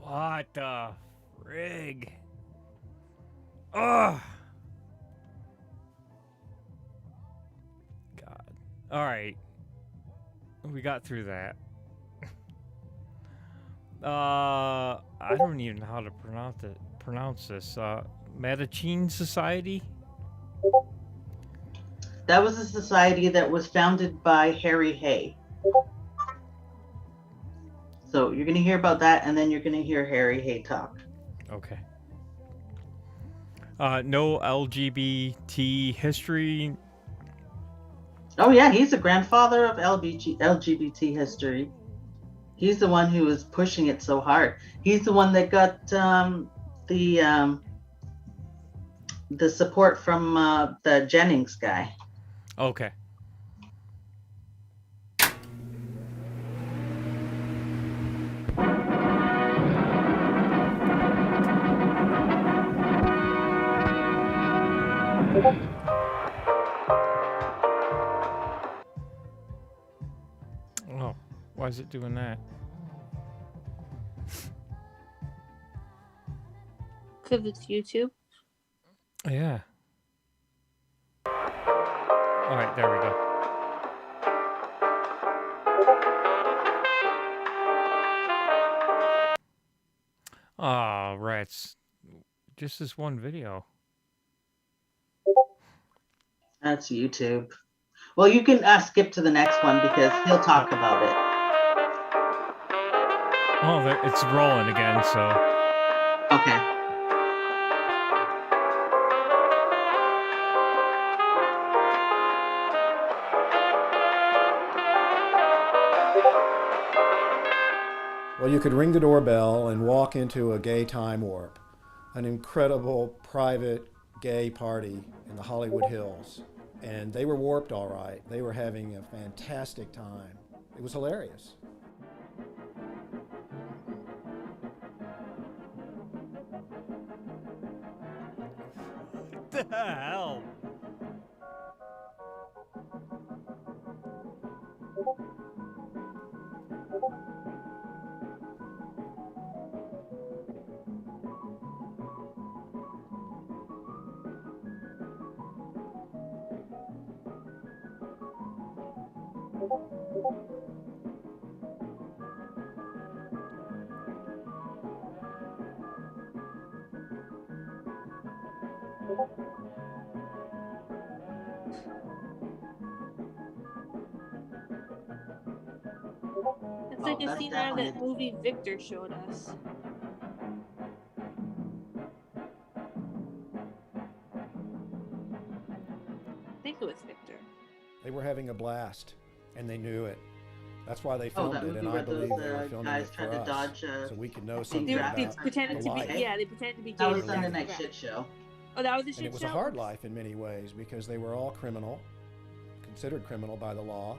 What the frig? Ugh. God. All right. We got through that. I don't even know how to pronounce this. Medicine Society? That was a society that was founded by Harry Hay. So you're going to hear about that, and then you're going to hear Harry Hay talk. Okay. No LGBT history. Oh yeah, he's the grandfather of LGBT history. He's the one who was pushing it so hard. He's the one that got the support from the Jennings guy. Okay. Oh, why is it doing that? Because it's YouTube. Yeah. All right, there we go. Oh, rats. Just this one video. That's YouTube. Well, you can skip to the next one because he'll talk about it. Oh, it's rolling again, so. Okay. Well, you could ring the doorbell and walk into a gay time warp, an incredible private gay party in the Hollywood Hills. And they were warped all right. They were having a fantastic time. It was hilarious. What the hell? It's like a scene out of that movie Victor showed us. I think it was Victor. They were having a blast, and they knew it. That's why they filmed that it, movie and I where believe those they were filming guys it tried for to us, dodge so we could know something They about pretended the to life. be, yeah, they pretended to be gay. That was on the next shit show. Oh, that was a And shit it was show? a hard life in many ways because they were all criminal, considered criminal by the law,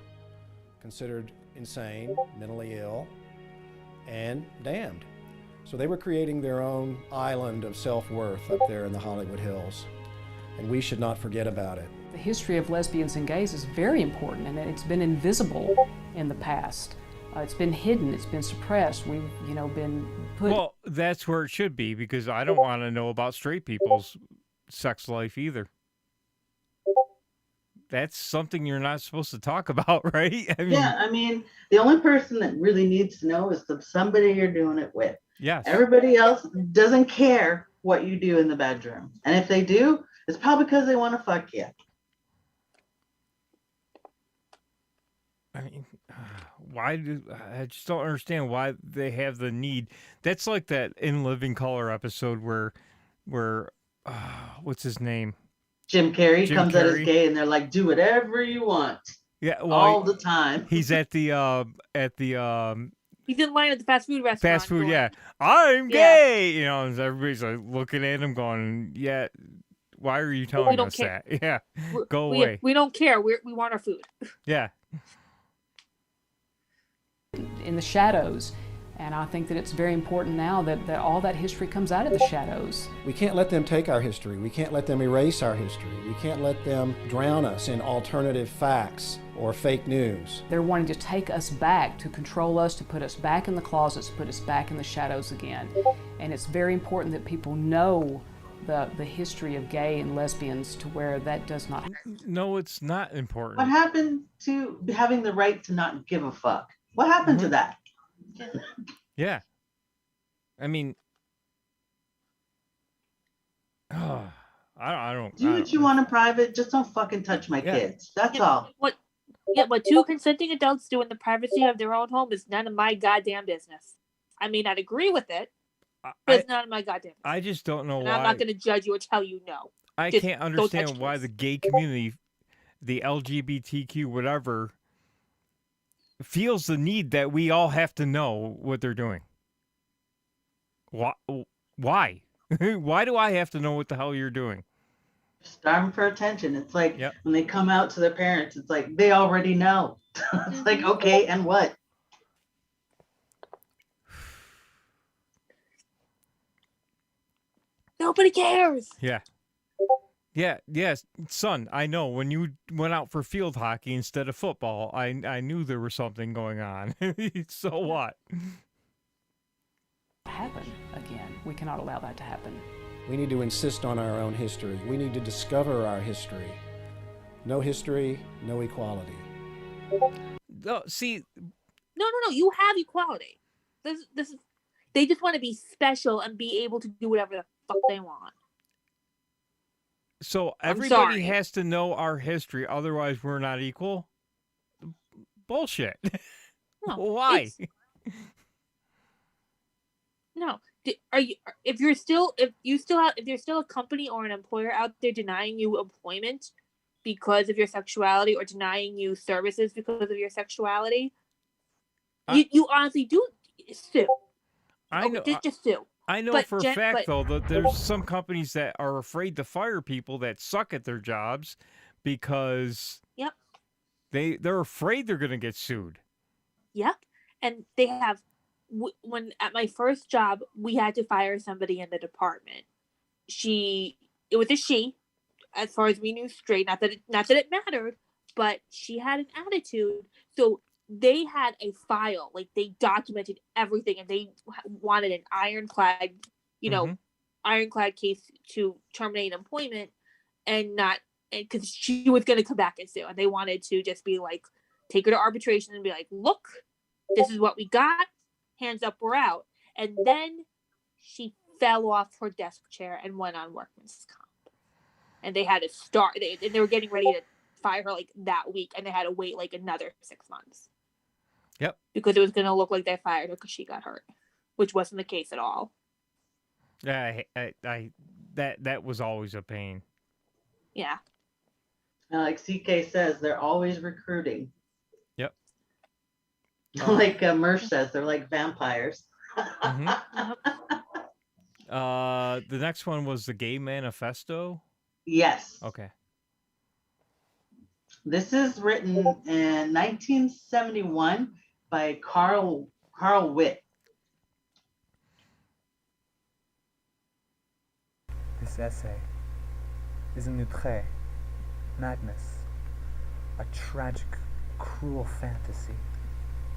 considered insane, mentally ill, and damned. So they were creating their own island of self-worth up there in the Hollywood Hills, and we should not forget about it. The history of lesbians and gays is very important, and it's been invisible in the past. It's been hidden, it's been suppressed. We've, been put... Well, that's where it should be, because I don't want to know about straight people's sex life either. That's something you're not supposed to talk about, right? I mean, Yeah, I mean, the only person that really needs to know is somebody you're doing it with. yes. Everybody else doesn't care what you do in the bedroom. And if they do, it's probably because they want to fuck you. I mean, why do I just don't understand why they have the need? That's like that In Living Color episode where what's his name? Jim Carrey Jim comes out as Carrey. gay, and they're like, "Do whatever you want." Yeah, well, all the time. He's at the He's in line at the fast food restaurant. fast food. going, Yeah, I'm Yeah. gay. You know, and everybody's like looking at him, going, "Yeah, why are you telling don't us care. that? Yeah, go We, away." we don't care. We want our food. Yeah. In the shadows. And I think that it's very important now that all that history comes out of the shadows. We can't let them take our history. We can't let them erase our history. We can't let them drown us in alternative facts or fake news. They're wanting to take us back, to control us, to put us back in the closets, put us back in the shadows again. And it's very important that people know the history of gay and lesbians to where that does not happen. No, it's not important. What happened to having the right to not give a fuck? What happened to that? Yeah. I mean, I don't. Do what you want in private. Just don't fucking touch my kids. That's all. What two consenting adults do in the privacy of their own home is none of my goddamn business. I mean, I'd agree with it, but it's none of my goddamn business. I just don't know And why. I'm not going to judge you or tell you no. I Just can't don't touch understand why kids. the gay community, the LGBTQ whatever, feels the need that we all have to know what they're doing. Why? Why? Why do I have to know what the hell you're doing? Starving for attention. It's like when they come out to their parents, it's like they already know. It's like, okay, and what? Nobody cares. Yeah. Yeah, yes, son, I know. When you went out for field hockey instead of football, I knew there was something going on. So what? Happen again. We cannot allow that to happen. We need to insist on our own history. We need to discover our history. No history, no equality. No, see. No. You have equality. This is. They just want to be special and be able to do whatever the fuck they want. So I'm everybody sorry. has to know our history, otherwise we're not equal? Bullshit. No, Why? No. Are you? If you're still a company or an employer out there denying you employment because of your sexuality or denying you services because of your sexuality, you honestly do sue. I know. Just sue. I know But for a Jen- fact, but- though, that there's some companies that are afraid to fire people that suck at their jobs because Yep. they're afraid they're going to get sued. Yep. And they have. When at my first job, we had to fire somebody in the department. It was a she, as far as we knew straight. Not that it mattered, but she had an attitude. So they had a file, like they documented everything, and they wanted an ironclad, ironclad case to terminate employment, and not because she was going to come back and sue, and they wanted to just be like, take her to arbitration and be like, look, this is what we got. Hands up, we're out. And then she fell off her desk chair and went on workman's comp. And they had to start. They were getting ready to fire her like that week, and they had to wait like another 6 months. Yep. Because it was going to look like they fired her because she got hurt, which wasn't the case at all. Yeah, that was always a pain. Yeah. Like CK says, they're always recruiting. Yep. Like Mersh says, they're like vampires. The next one was the Gay Manifesto. Yes. Okay. This is written in 1971 by Carl Witt. This essay is an outré, madness, a tragic, cruel fantasy,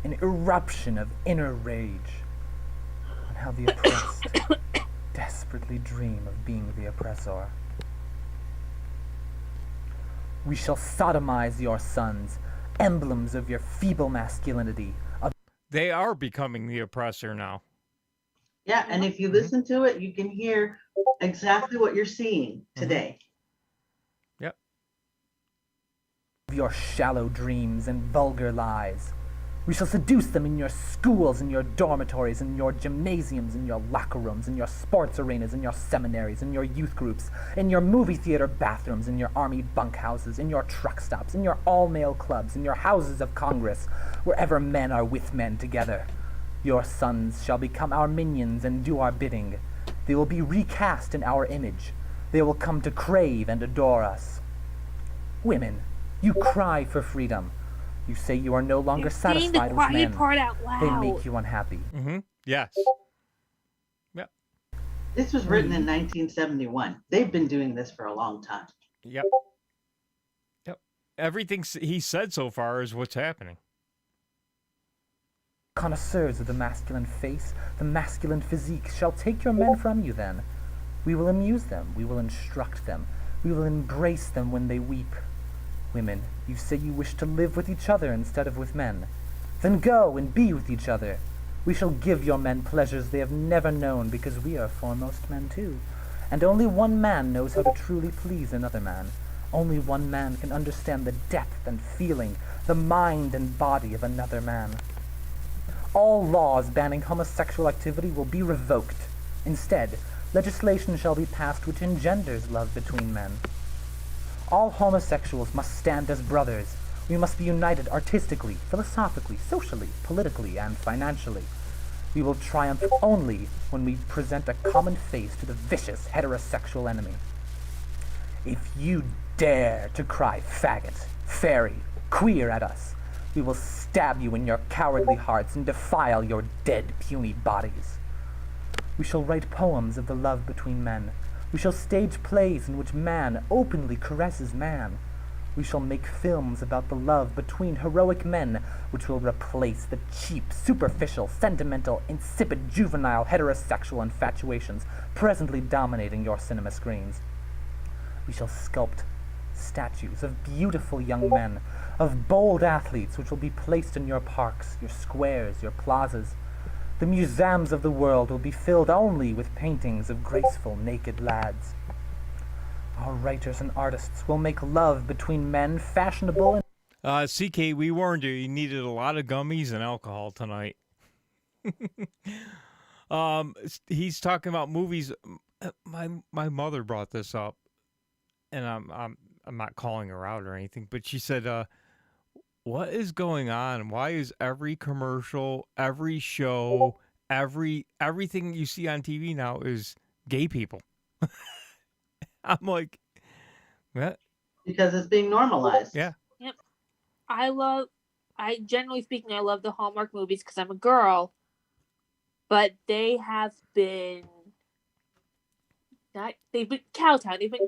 an eruption of inner rage on how the oppressed desperately dream of being the oppressor. We shall sodomize your sons, emblems of your feeble masculinity. They are becoming the oppressor now. Yeah, and if you listen to it, you can hear exactly what you're seeing today. Yep. your shallow dreams and vulgar lies. We shall seduce them in your schools, in your dormitories, in your gymnasiums, in your locker rooms, in your sports arenas, in your seminaries, in your youth groups, in your movie theater bathrooms, in your army bunkhouses, in your truck stops, in your all-male clubs, in your houses of Congress, wherever men are with men together. Your sons shall become our minions and do our bidding. They will be recast in our image. They will come to crave and adore us. Women, you cry for freedom. You say you are no longer satisfied with men. Part out loud. They make you unhappy. Mm-hmm. Yes. Yep. This was written in 1971. They've been doing this for a long time. Yep. Yep. Everything he said so far is what's happening. Connoisseurs of the masculine face, the masculine physique, shall take your men from you then. We will amuse them. We will instruct them. We will embrace them when they weep. Women, you say you wish to live with each other instead of with men. Then go and be with each other. We shall give your men pleasures they have never known, because we are foremost men too. And only one man knows how to truly please another man. Only one man can understand the depth and feeling, the mind and body of another man. All laws banning homosexual activity will be revoked. Instead, legislation shall be passed which engenders love between men. All homosexuals must stand as brothers. We must be united artistically, philosophically, socially, politically, and financially. We will triumph only when we present a common face to the vicious heterosexual enemy. If you dare to cry faggot, fairy, queer at us, we will stab you in your cowardly hearts and defile your dead, puny bodies. We shall write poems of the love between men. We shall stage plays in which man openly caresses man. We shall make films about the love between heroic men, which will replace the cheap, superficial, sentimental, insipid, juvenile, heterosexual infatuations presently dominating your cinema screens. We shall sculpt statues of beautiful young men, of bold athletes, which will be placed in your parks, your squares, your plazas. The museums of the world will be filled only with paintings of graceful, naked lads. Our writers and artists will make love between men fashionable and... CK, we warned you. You needed a lot of gummies and alcohol tonight. He's talking about movies. My mother brought this up, and I'm not calling her out or anything, but she said, what is going on? Why is every commercial, every show, everything you see on TV now is gay people? I'm like, what? Because it's being normalized. Yeah. Yep. Generally speaking, I love the Hallmark movies because I'm a girl, but they have been kowtowing. They've been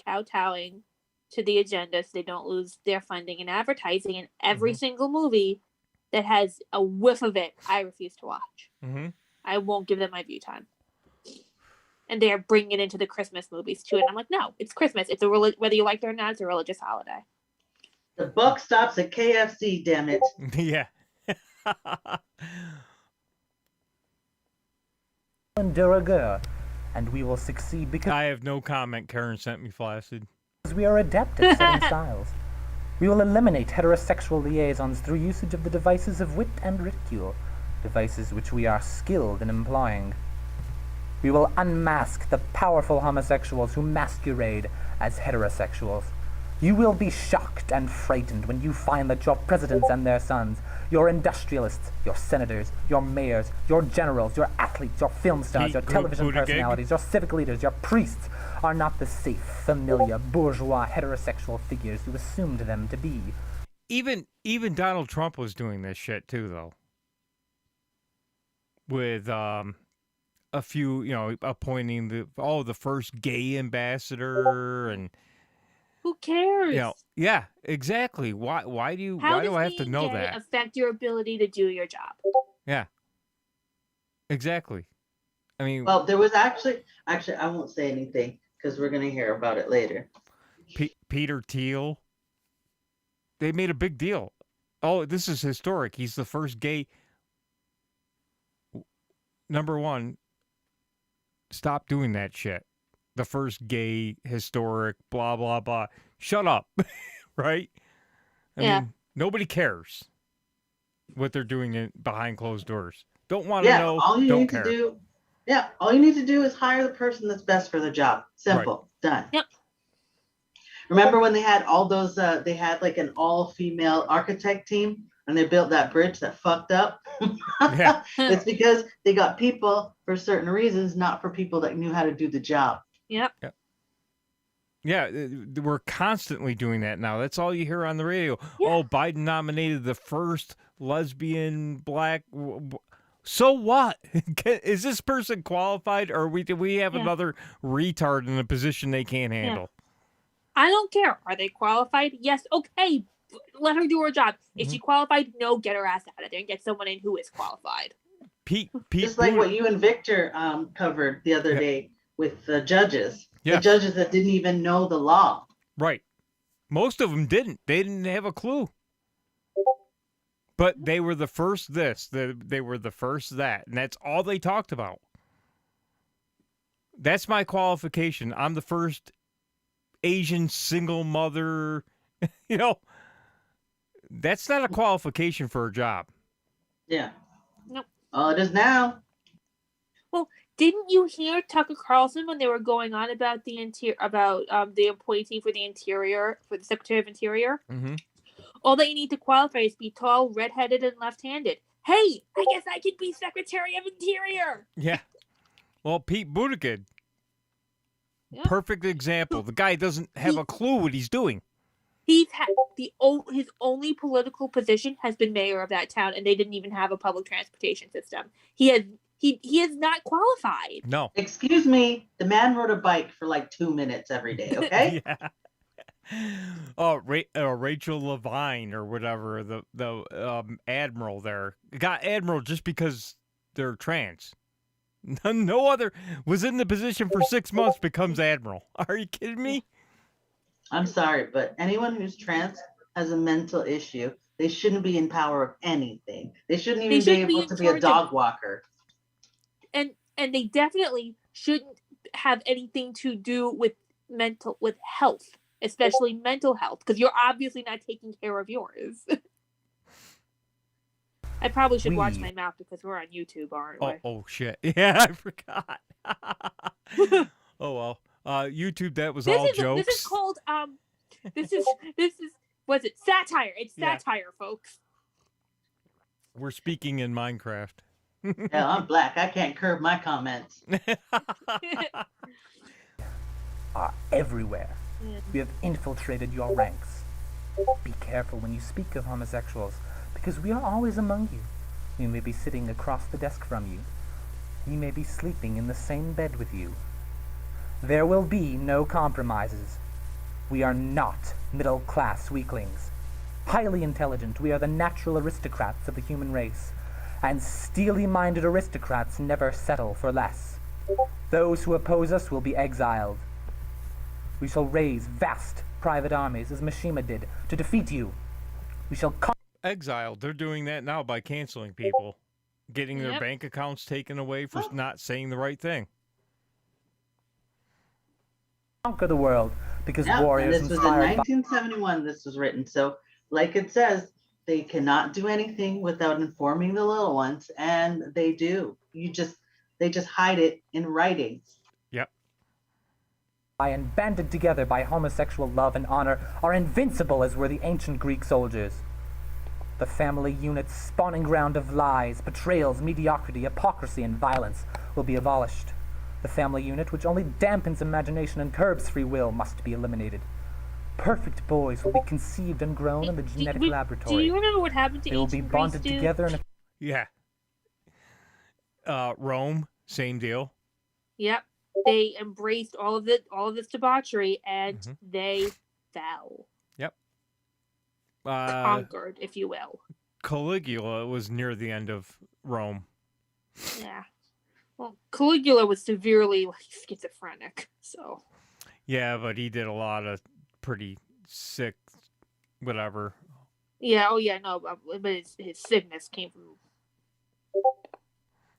kowtowing to the agenda so they don't lose their funding and advertising, and every single movie that has a whiff of it, I refuse to watch. I won't give them my view time. And they're bringing it into the Christmas movies too, and I'm like, no, it's Christmas. It's whether you like it or not, it's a religious holiday. The buck stops at KFC, damn it. Yeah. de rigueur, and we will succeed because... I have no comment. Karen sent me flaccid. We are adept at setting styles. We will eliminate heterosexual liaisons through usage of the devices of wit and ridicule, devices which we are skilled in employing. We will unmask the powerful homosexuals who masquerade as heterosexuals. You will be shocked and frightened when you find that your presidents and their sons, your industrialists, your senators, your mayors, your generals, your athletes, your film stars, your television personalities, your civic leaders, your priests, are not the safe, familiar, bourgeois, heterosexual figures you assumed them to be. Even Donald Trump was doing this shit too, though. With a few, appointing the first gay ambassador, and who cares? Yeah, exactly. Why do I have to know that? Affect your ability to do your job? Yeah, exactly. I mean, well, there was actually I won't say anything because we're gonna hear about it later. Peter Thiel. They made a big deal. Oh, this is historic. He's the first gay. Number one, stop doing that shit. The first gay, historic, blah, blah, blah. Shut up. Right? I mean, nobody cares what they're doing behind closed doors. Don't want to know. All you don't need care. to do. Yeah, all you need to do is hire the person that's best for the job. Simple, done. Yep. Remember when they had all those? They had like an all-female architect team, and they built that bridge that fucked up. Yeah. It's because they got people for certain reasons, not for people that knew how to do the job. Yep. Yeah, we're constantly doing that now. That's all you hear on the radio. Yeah. Oh, Biden nominated the first lesbian black. So what? Is this person qualified, or do we have another retard in a position they can't handle? I don't care. Are they qualified? Yes. Okay. Let her do her job. If she qualified, no, get her ass out of there and get someone in who is qualified. Pete Just like what you and Victor covered the other day with the judges. Yes. The judges that didn't even know the law. Right. Most of them didn't. They didn't have a clue. But they were the first this. They were the first that. And that's all they talked about. That's my qualification. I'm the first Asian single mother. You know, that's not a qualification for a job. Yeah. Nope. Oh, it is now. Well, didn't you hear Tucker Carlson when they were going on about the the appointee for the interior, for the Secretary of Interior? Mm-hmm. All that you need to qualify is be tall, redheaded, and left-handed. Hey, I guess I could be Secretary of Interior. Yeah. Well, Pete Buttigieg, perfect example. The guy doesn't have a clue what he's doing. He's had his only political position has been mayor of that town, and they didn't even have a public transportation system. He is not qualified. No. Excuse me, the man rode a bike for like 2 minutes every day, okay? Yeah. Oh, Rachel Levine or whatever, the admiral there. Got admiral just because they're trans. No other was in the position for 6 months, becomes admiral. Are you kidding me? I'm sorry, but anyone who's trans has a mental issue. They shouldn't be in power of anything. They shouldn't even be able to be a dog walker. And they definitely shouldn't have anything to do with health, especially mental health, because you're obviously not taking care of yours. I probably should watch my mouth because we're on YouTube, aren't we? Oh shit. Yeah, I forgot. Oh well. YouTube, that was all jokes. This is called this is what's it? Satire. It's satire, folks. We're speaking in Minecraft. Yeah, I'm black. I can't curb my comments. Are everywhere. We have infiltrated your ranks. Be careful when you speak of homosexuals, because we are always among you. We may be sitting across the desk from you. We may be sleeping in the same bed with you. There will be no compromises. We are not middle-class weaklings. Highly intelligent, we are the natural aristocrats of the human race, and steely-minded aristocrats never settle for less. Those who oppose us will be exiled. We shall raise vast private armies, as Mishima did, to defeat you. We shall exiled. They're doing that now by canceling people, getting their bank accounts taken away for not saying the right thing. Conquer the world, because warriors and this was in 1971 this was written. So like it says, they cannot do anything without informing the little ones, and they do. They just hide it in writing. Yep. And banded together by homosexual love and honor are invincible as were the ancient Greek soldiers. The family unit's spawning ground of lies, betrayals, mediocrity, hypocrisy, and violence will be abolished. The family unit, which only dampens imagination and curbs free will, must be eliminated. Perfect boys will be conceived and grown in the genetic laboratory. Do you remember what happened to They will be bonded together in a... Yeah. Rome, same deal. Yep. They embraced all of this debauchery, and they fell. Yep. Conquered, if you will. Caligula was near the end of Rome. Yeah. Well, Caligula was severely schizophrenic, so. Yeah, but he did a lot of pretty sick, whatever. Yeah. Oh, yeah. No, but his sickness came from.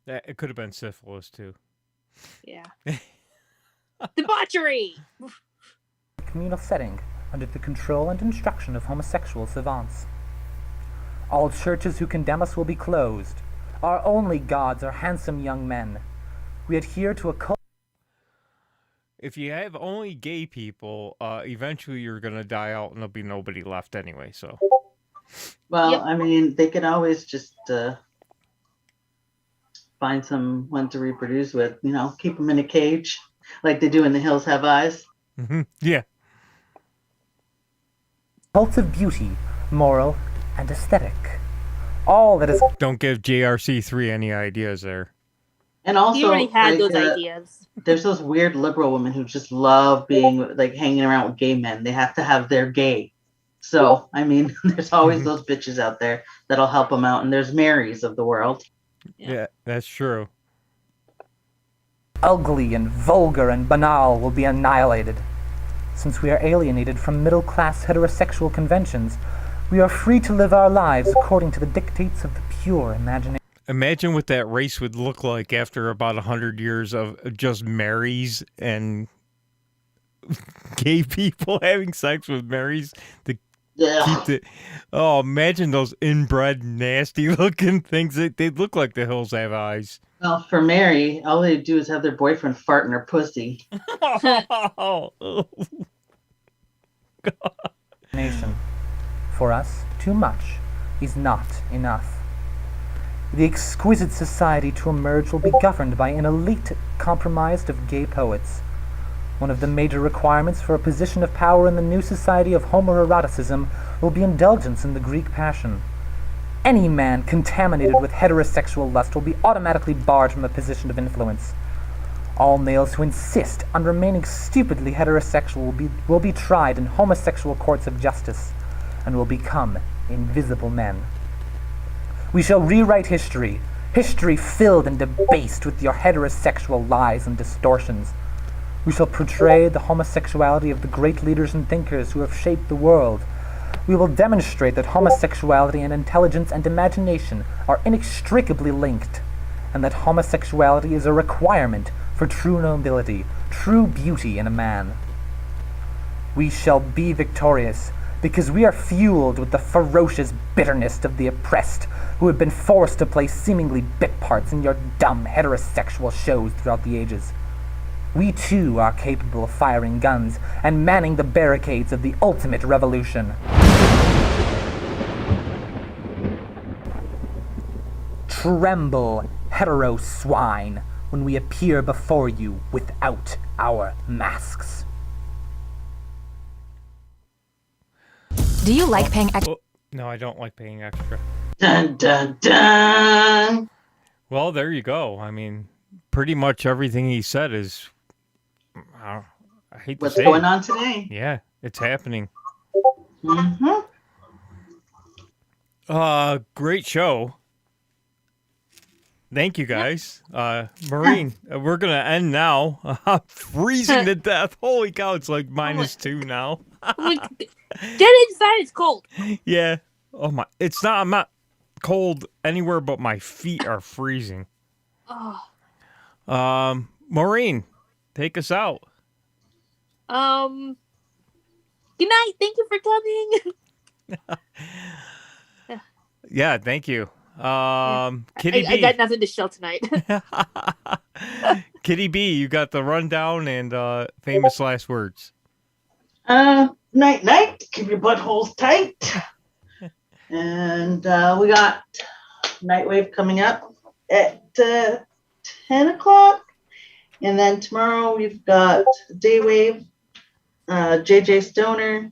It could have been syphilis too. Yeah. Debauchery. communal setting under the control and instruction of homosexual savants. All churches who condemn us will be closed. Our only gods are handsome young men. We adhere to a cult. If you have only gay people, eventually you're gonna die out, and there'll be nobody left anyway. So, well, I mean, they could always just find someone to reproduce with. You know, keep them in a cage, like they do in The Hills Have Eyes. Yeah. Cults of beauty, moral, and aesthetic. All that is. Don't give JRC3 any ideas there. And also, he already had those ideas. There's those weird liberal women who just love being like hanging around with gay men. They have to have their gay. So, I mean, there's always those bitches out there that'll help them out. And there's Marys of the world. Yeah, that's true. Ugly and vulgar and banal will be annihilated. Since we are alienated from middle-class heterosexual conventions, we are free to live our lives according to the dictates of the pure imagination. Imagine what that race would look like after about 100 years of just Marys and gay people having sex with Marys to keep the. Oh, imagine those inbred, nasty-looking things. They look like The Hills Have Eyes. Well, for Mary, all they do is have their boyfriend fart in her pussy. Nation. For us, too much is not enough. The exquisite society to emerge will be governed by an elite comprised of gay poets. One of the major requirements for a position of power in the new society of homoeroticism will be indulgence in the Greek passion. Any man contaminated with heterosexual lust will be automatically barred from a position of influence. All males who insist on remaining stupidly heterosexual will be tried in homosexual courts of justice and will become invisible men. We shall rewrite history filled and debased with your heterosexual lies and distortions. We shall portray the homosexuality of the great leaders and thinkers who have shaped the world. We will demonstrate that homosexuality and intelligence and imagination are inextricably linked, and that homosexuality is a requirement for true nobility, true beauty in a man. We shall be victorious, because we are fueled with the ferocious bitterness of the oppressed who have been forced to play seemingly bit parts in your dumb heterosexual shows throughout the ages. We too are capable of firing guns and manning the barricades of the ultimate revolution. Tremble, hetero swine, when we appear before you without our masks. Do you like paying extra? No, I don't like paying extra. Dun, dun, dun. Well, there you go. I mean, pretty much everything he said is. I hate to What's say going it. on today? Yeah, it's happening. Mm-hmm. Great show. Thank you, guys. Maureen, we're going to end now. I'm freezing to death. Holy cow, it's like -2 now. Get inside, it's cold. Yeah. Oh my, I'm not cold anywhere but my feet are freezing. Oh. Maureen, take us out. Good night. Thank you for coming. Yeah, thank you. Kitty B. I got nothing to show tonight. Kitty B, you got the rundown and famous last words. Night, night. Keep your buttholes tight. And we got Nightwave coming up at 10 o'clock. And then tomorrow we've got Daywave, JJ Stoner.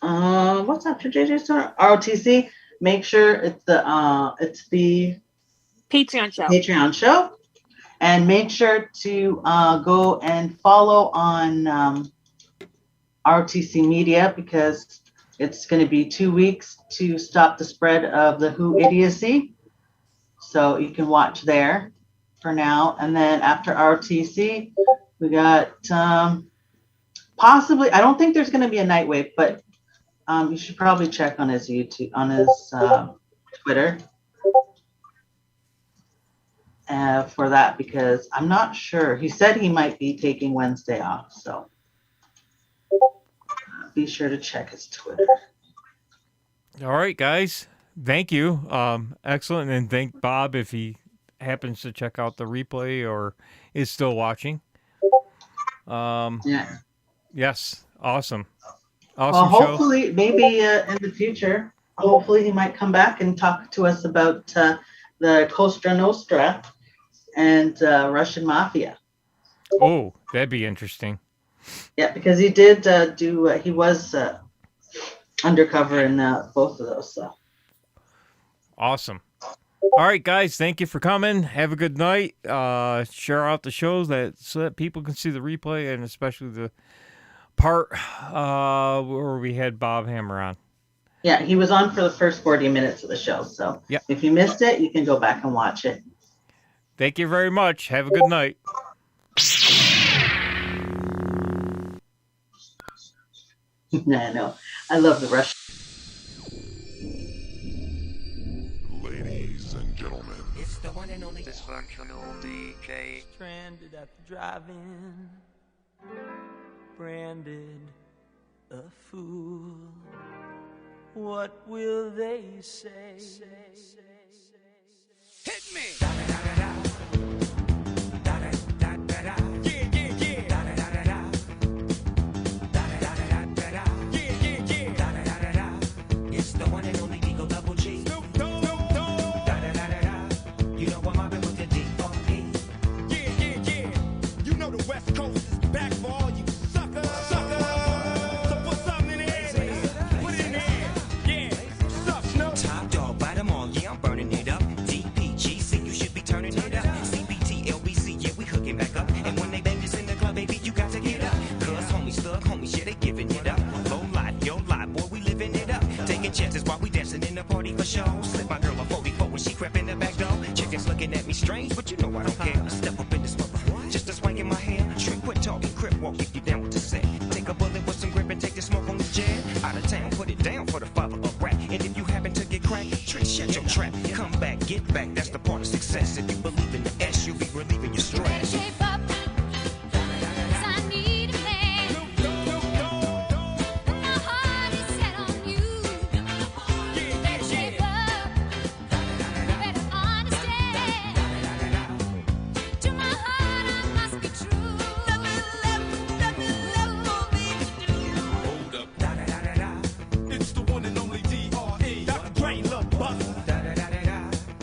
What's after JJ Stoner? ROTC. Make sure it's the Patreon show. And make sure to go and follow on ROTC Media, because it's going to be 2 weeks to stop the spread of the WHO idiocy. So you can watch there for now. And then after ROTC, we got possibly, I don't think there's going to be a Nightwave, but you should probably check on his YouTube, on his Twitter for that, because I'm not sure. He said he might be taking Wednesday off. So be sure to check his Twitter. All right, guys. Thank you. Excellent. And thank Bob if he happens to check out the replay or is still watching. Yeah. Yes. Awesome. Well, Awesome show. hopefully, maybe in the future, hopefully he might come back and talk to us about the Cosa Nostra and Russian mafia. Oh, that'd be interesting. Yeah, because he did he was undercover in both of those. So. Awesome. All right, guys. Thank you for coming. Have a good night. Share out the shows so that people can see the replay, and especially the part where we had Bob Hammer on. Yeah, he was on for the first 40 minutes of the show. So if you missed it, you can go back and watch it. Thank you very much. Have a good night. I know. I love the Russian. Ladies and gentlemen, it's the one and only dysfunctional DJ. Stranded at the drive-in, branded a fool. What will they say? Hit me! It's the one and only Eagle Double G. You know I'm mobbing with the D.O.E. Yeah. You know the West Coast is back for all you suckers. So put something in the air. Put it in the air. Yeah. What's up, Snoop? Top dog, bite them all. Yeah, I'm burning it up. DPGC, you should be turning it up. CBT, LBC, yeah, we hooking back up. And when they bang this in the club, baby, you got to get up. Cause homies, thug homies, yeah, they giving it up. Low life, yo life, boy, we living it up. Taking chances while we dancing in the party for show. Slip my girl a 44 when she crept in the back door. Chickens looking at me strange, but you know I don't care. I step up in this mother, just a swing in my hair. Trick, quit talking, crip walk if you down with the set. Take a bullet with some grip and take the smoke on the jet. Out of town, put it down for the father of rap. And if you happen to get cracked, trick, shut your trap. Come back, get back, that's the part of success. If you believe in the S, you'll be relieving your stress. It's the one and only D.R.E. Dr. Dre, love bust.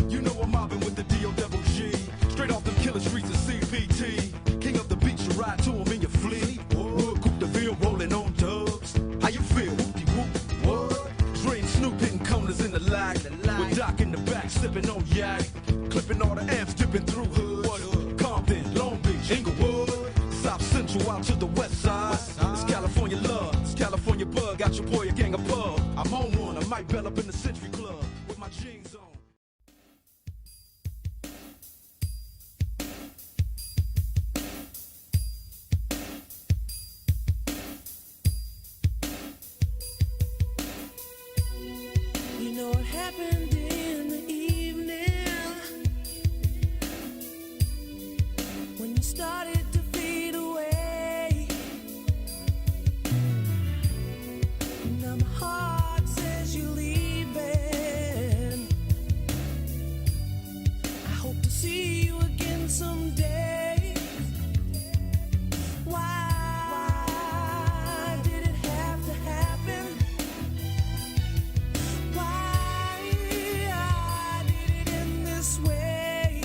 You know I'm mobbing with the D.O.G. Straight off them killer streets of CPT. King of the beach, you ride to him in your fleet. Wood, Coupe de Ville, rolling on dubs. How you feel? Whoop-de-whoop. What? Dre and Snoop hitting corners in the lag. With Doc in the back, sipping on yak. Clipping all the amps, dipping through hood. Compton, Long Beach, Inglewood. South Central out to the west side. It's California love, it's California bug. Got your boy a gang of pub. I'm on one, I might bell up in the Century Club with my jeans on. You know what happened in the evening when you started to fade away. Now my heart says you're leaving. I hope to see you again someday. Why did it have to happen? Why did it end this way?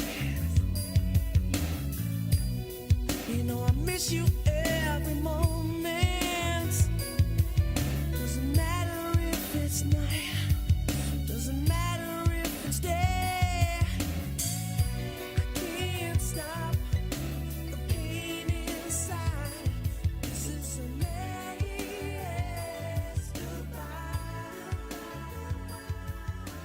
You know I miss you.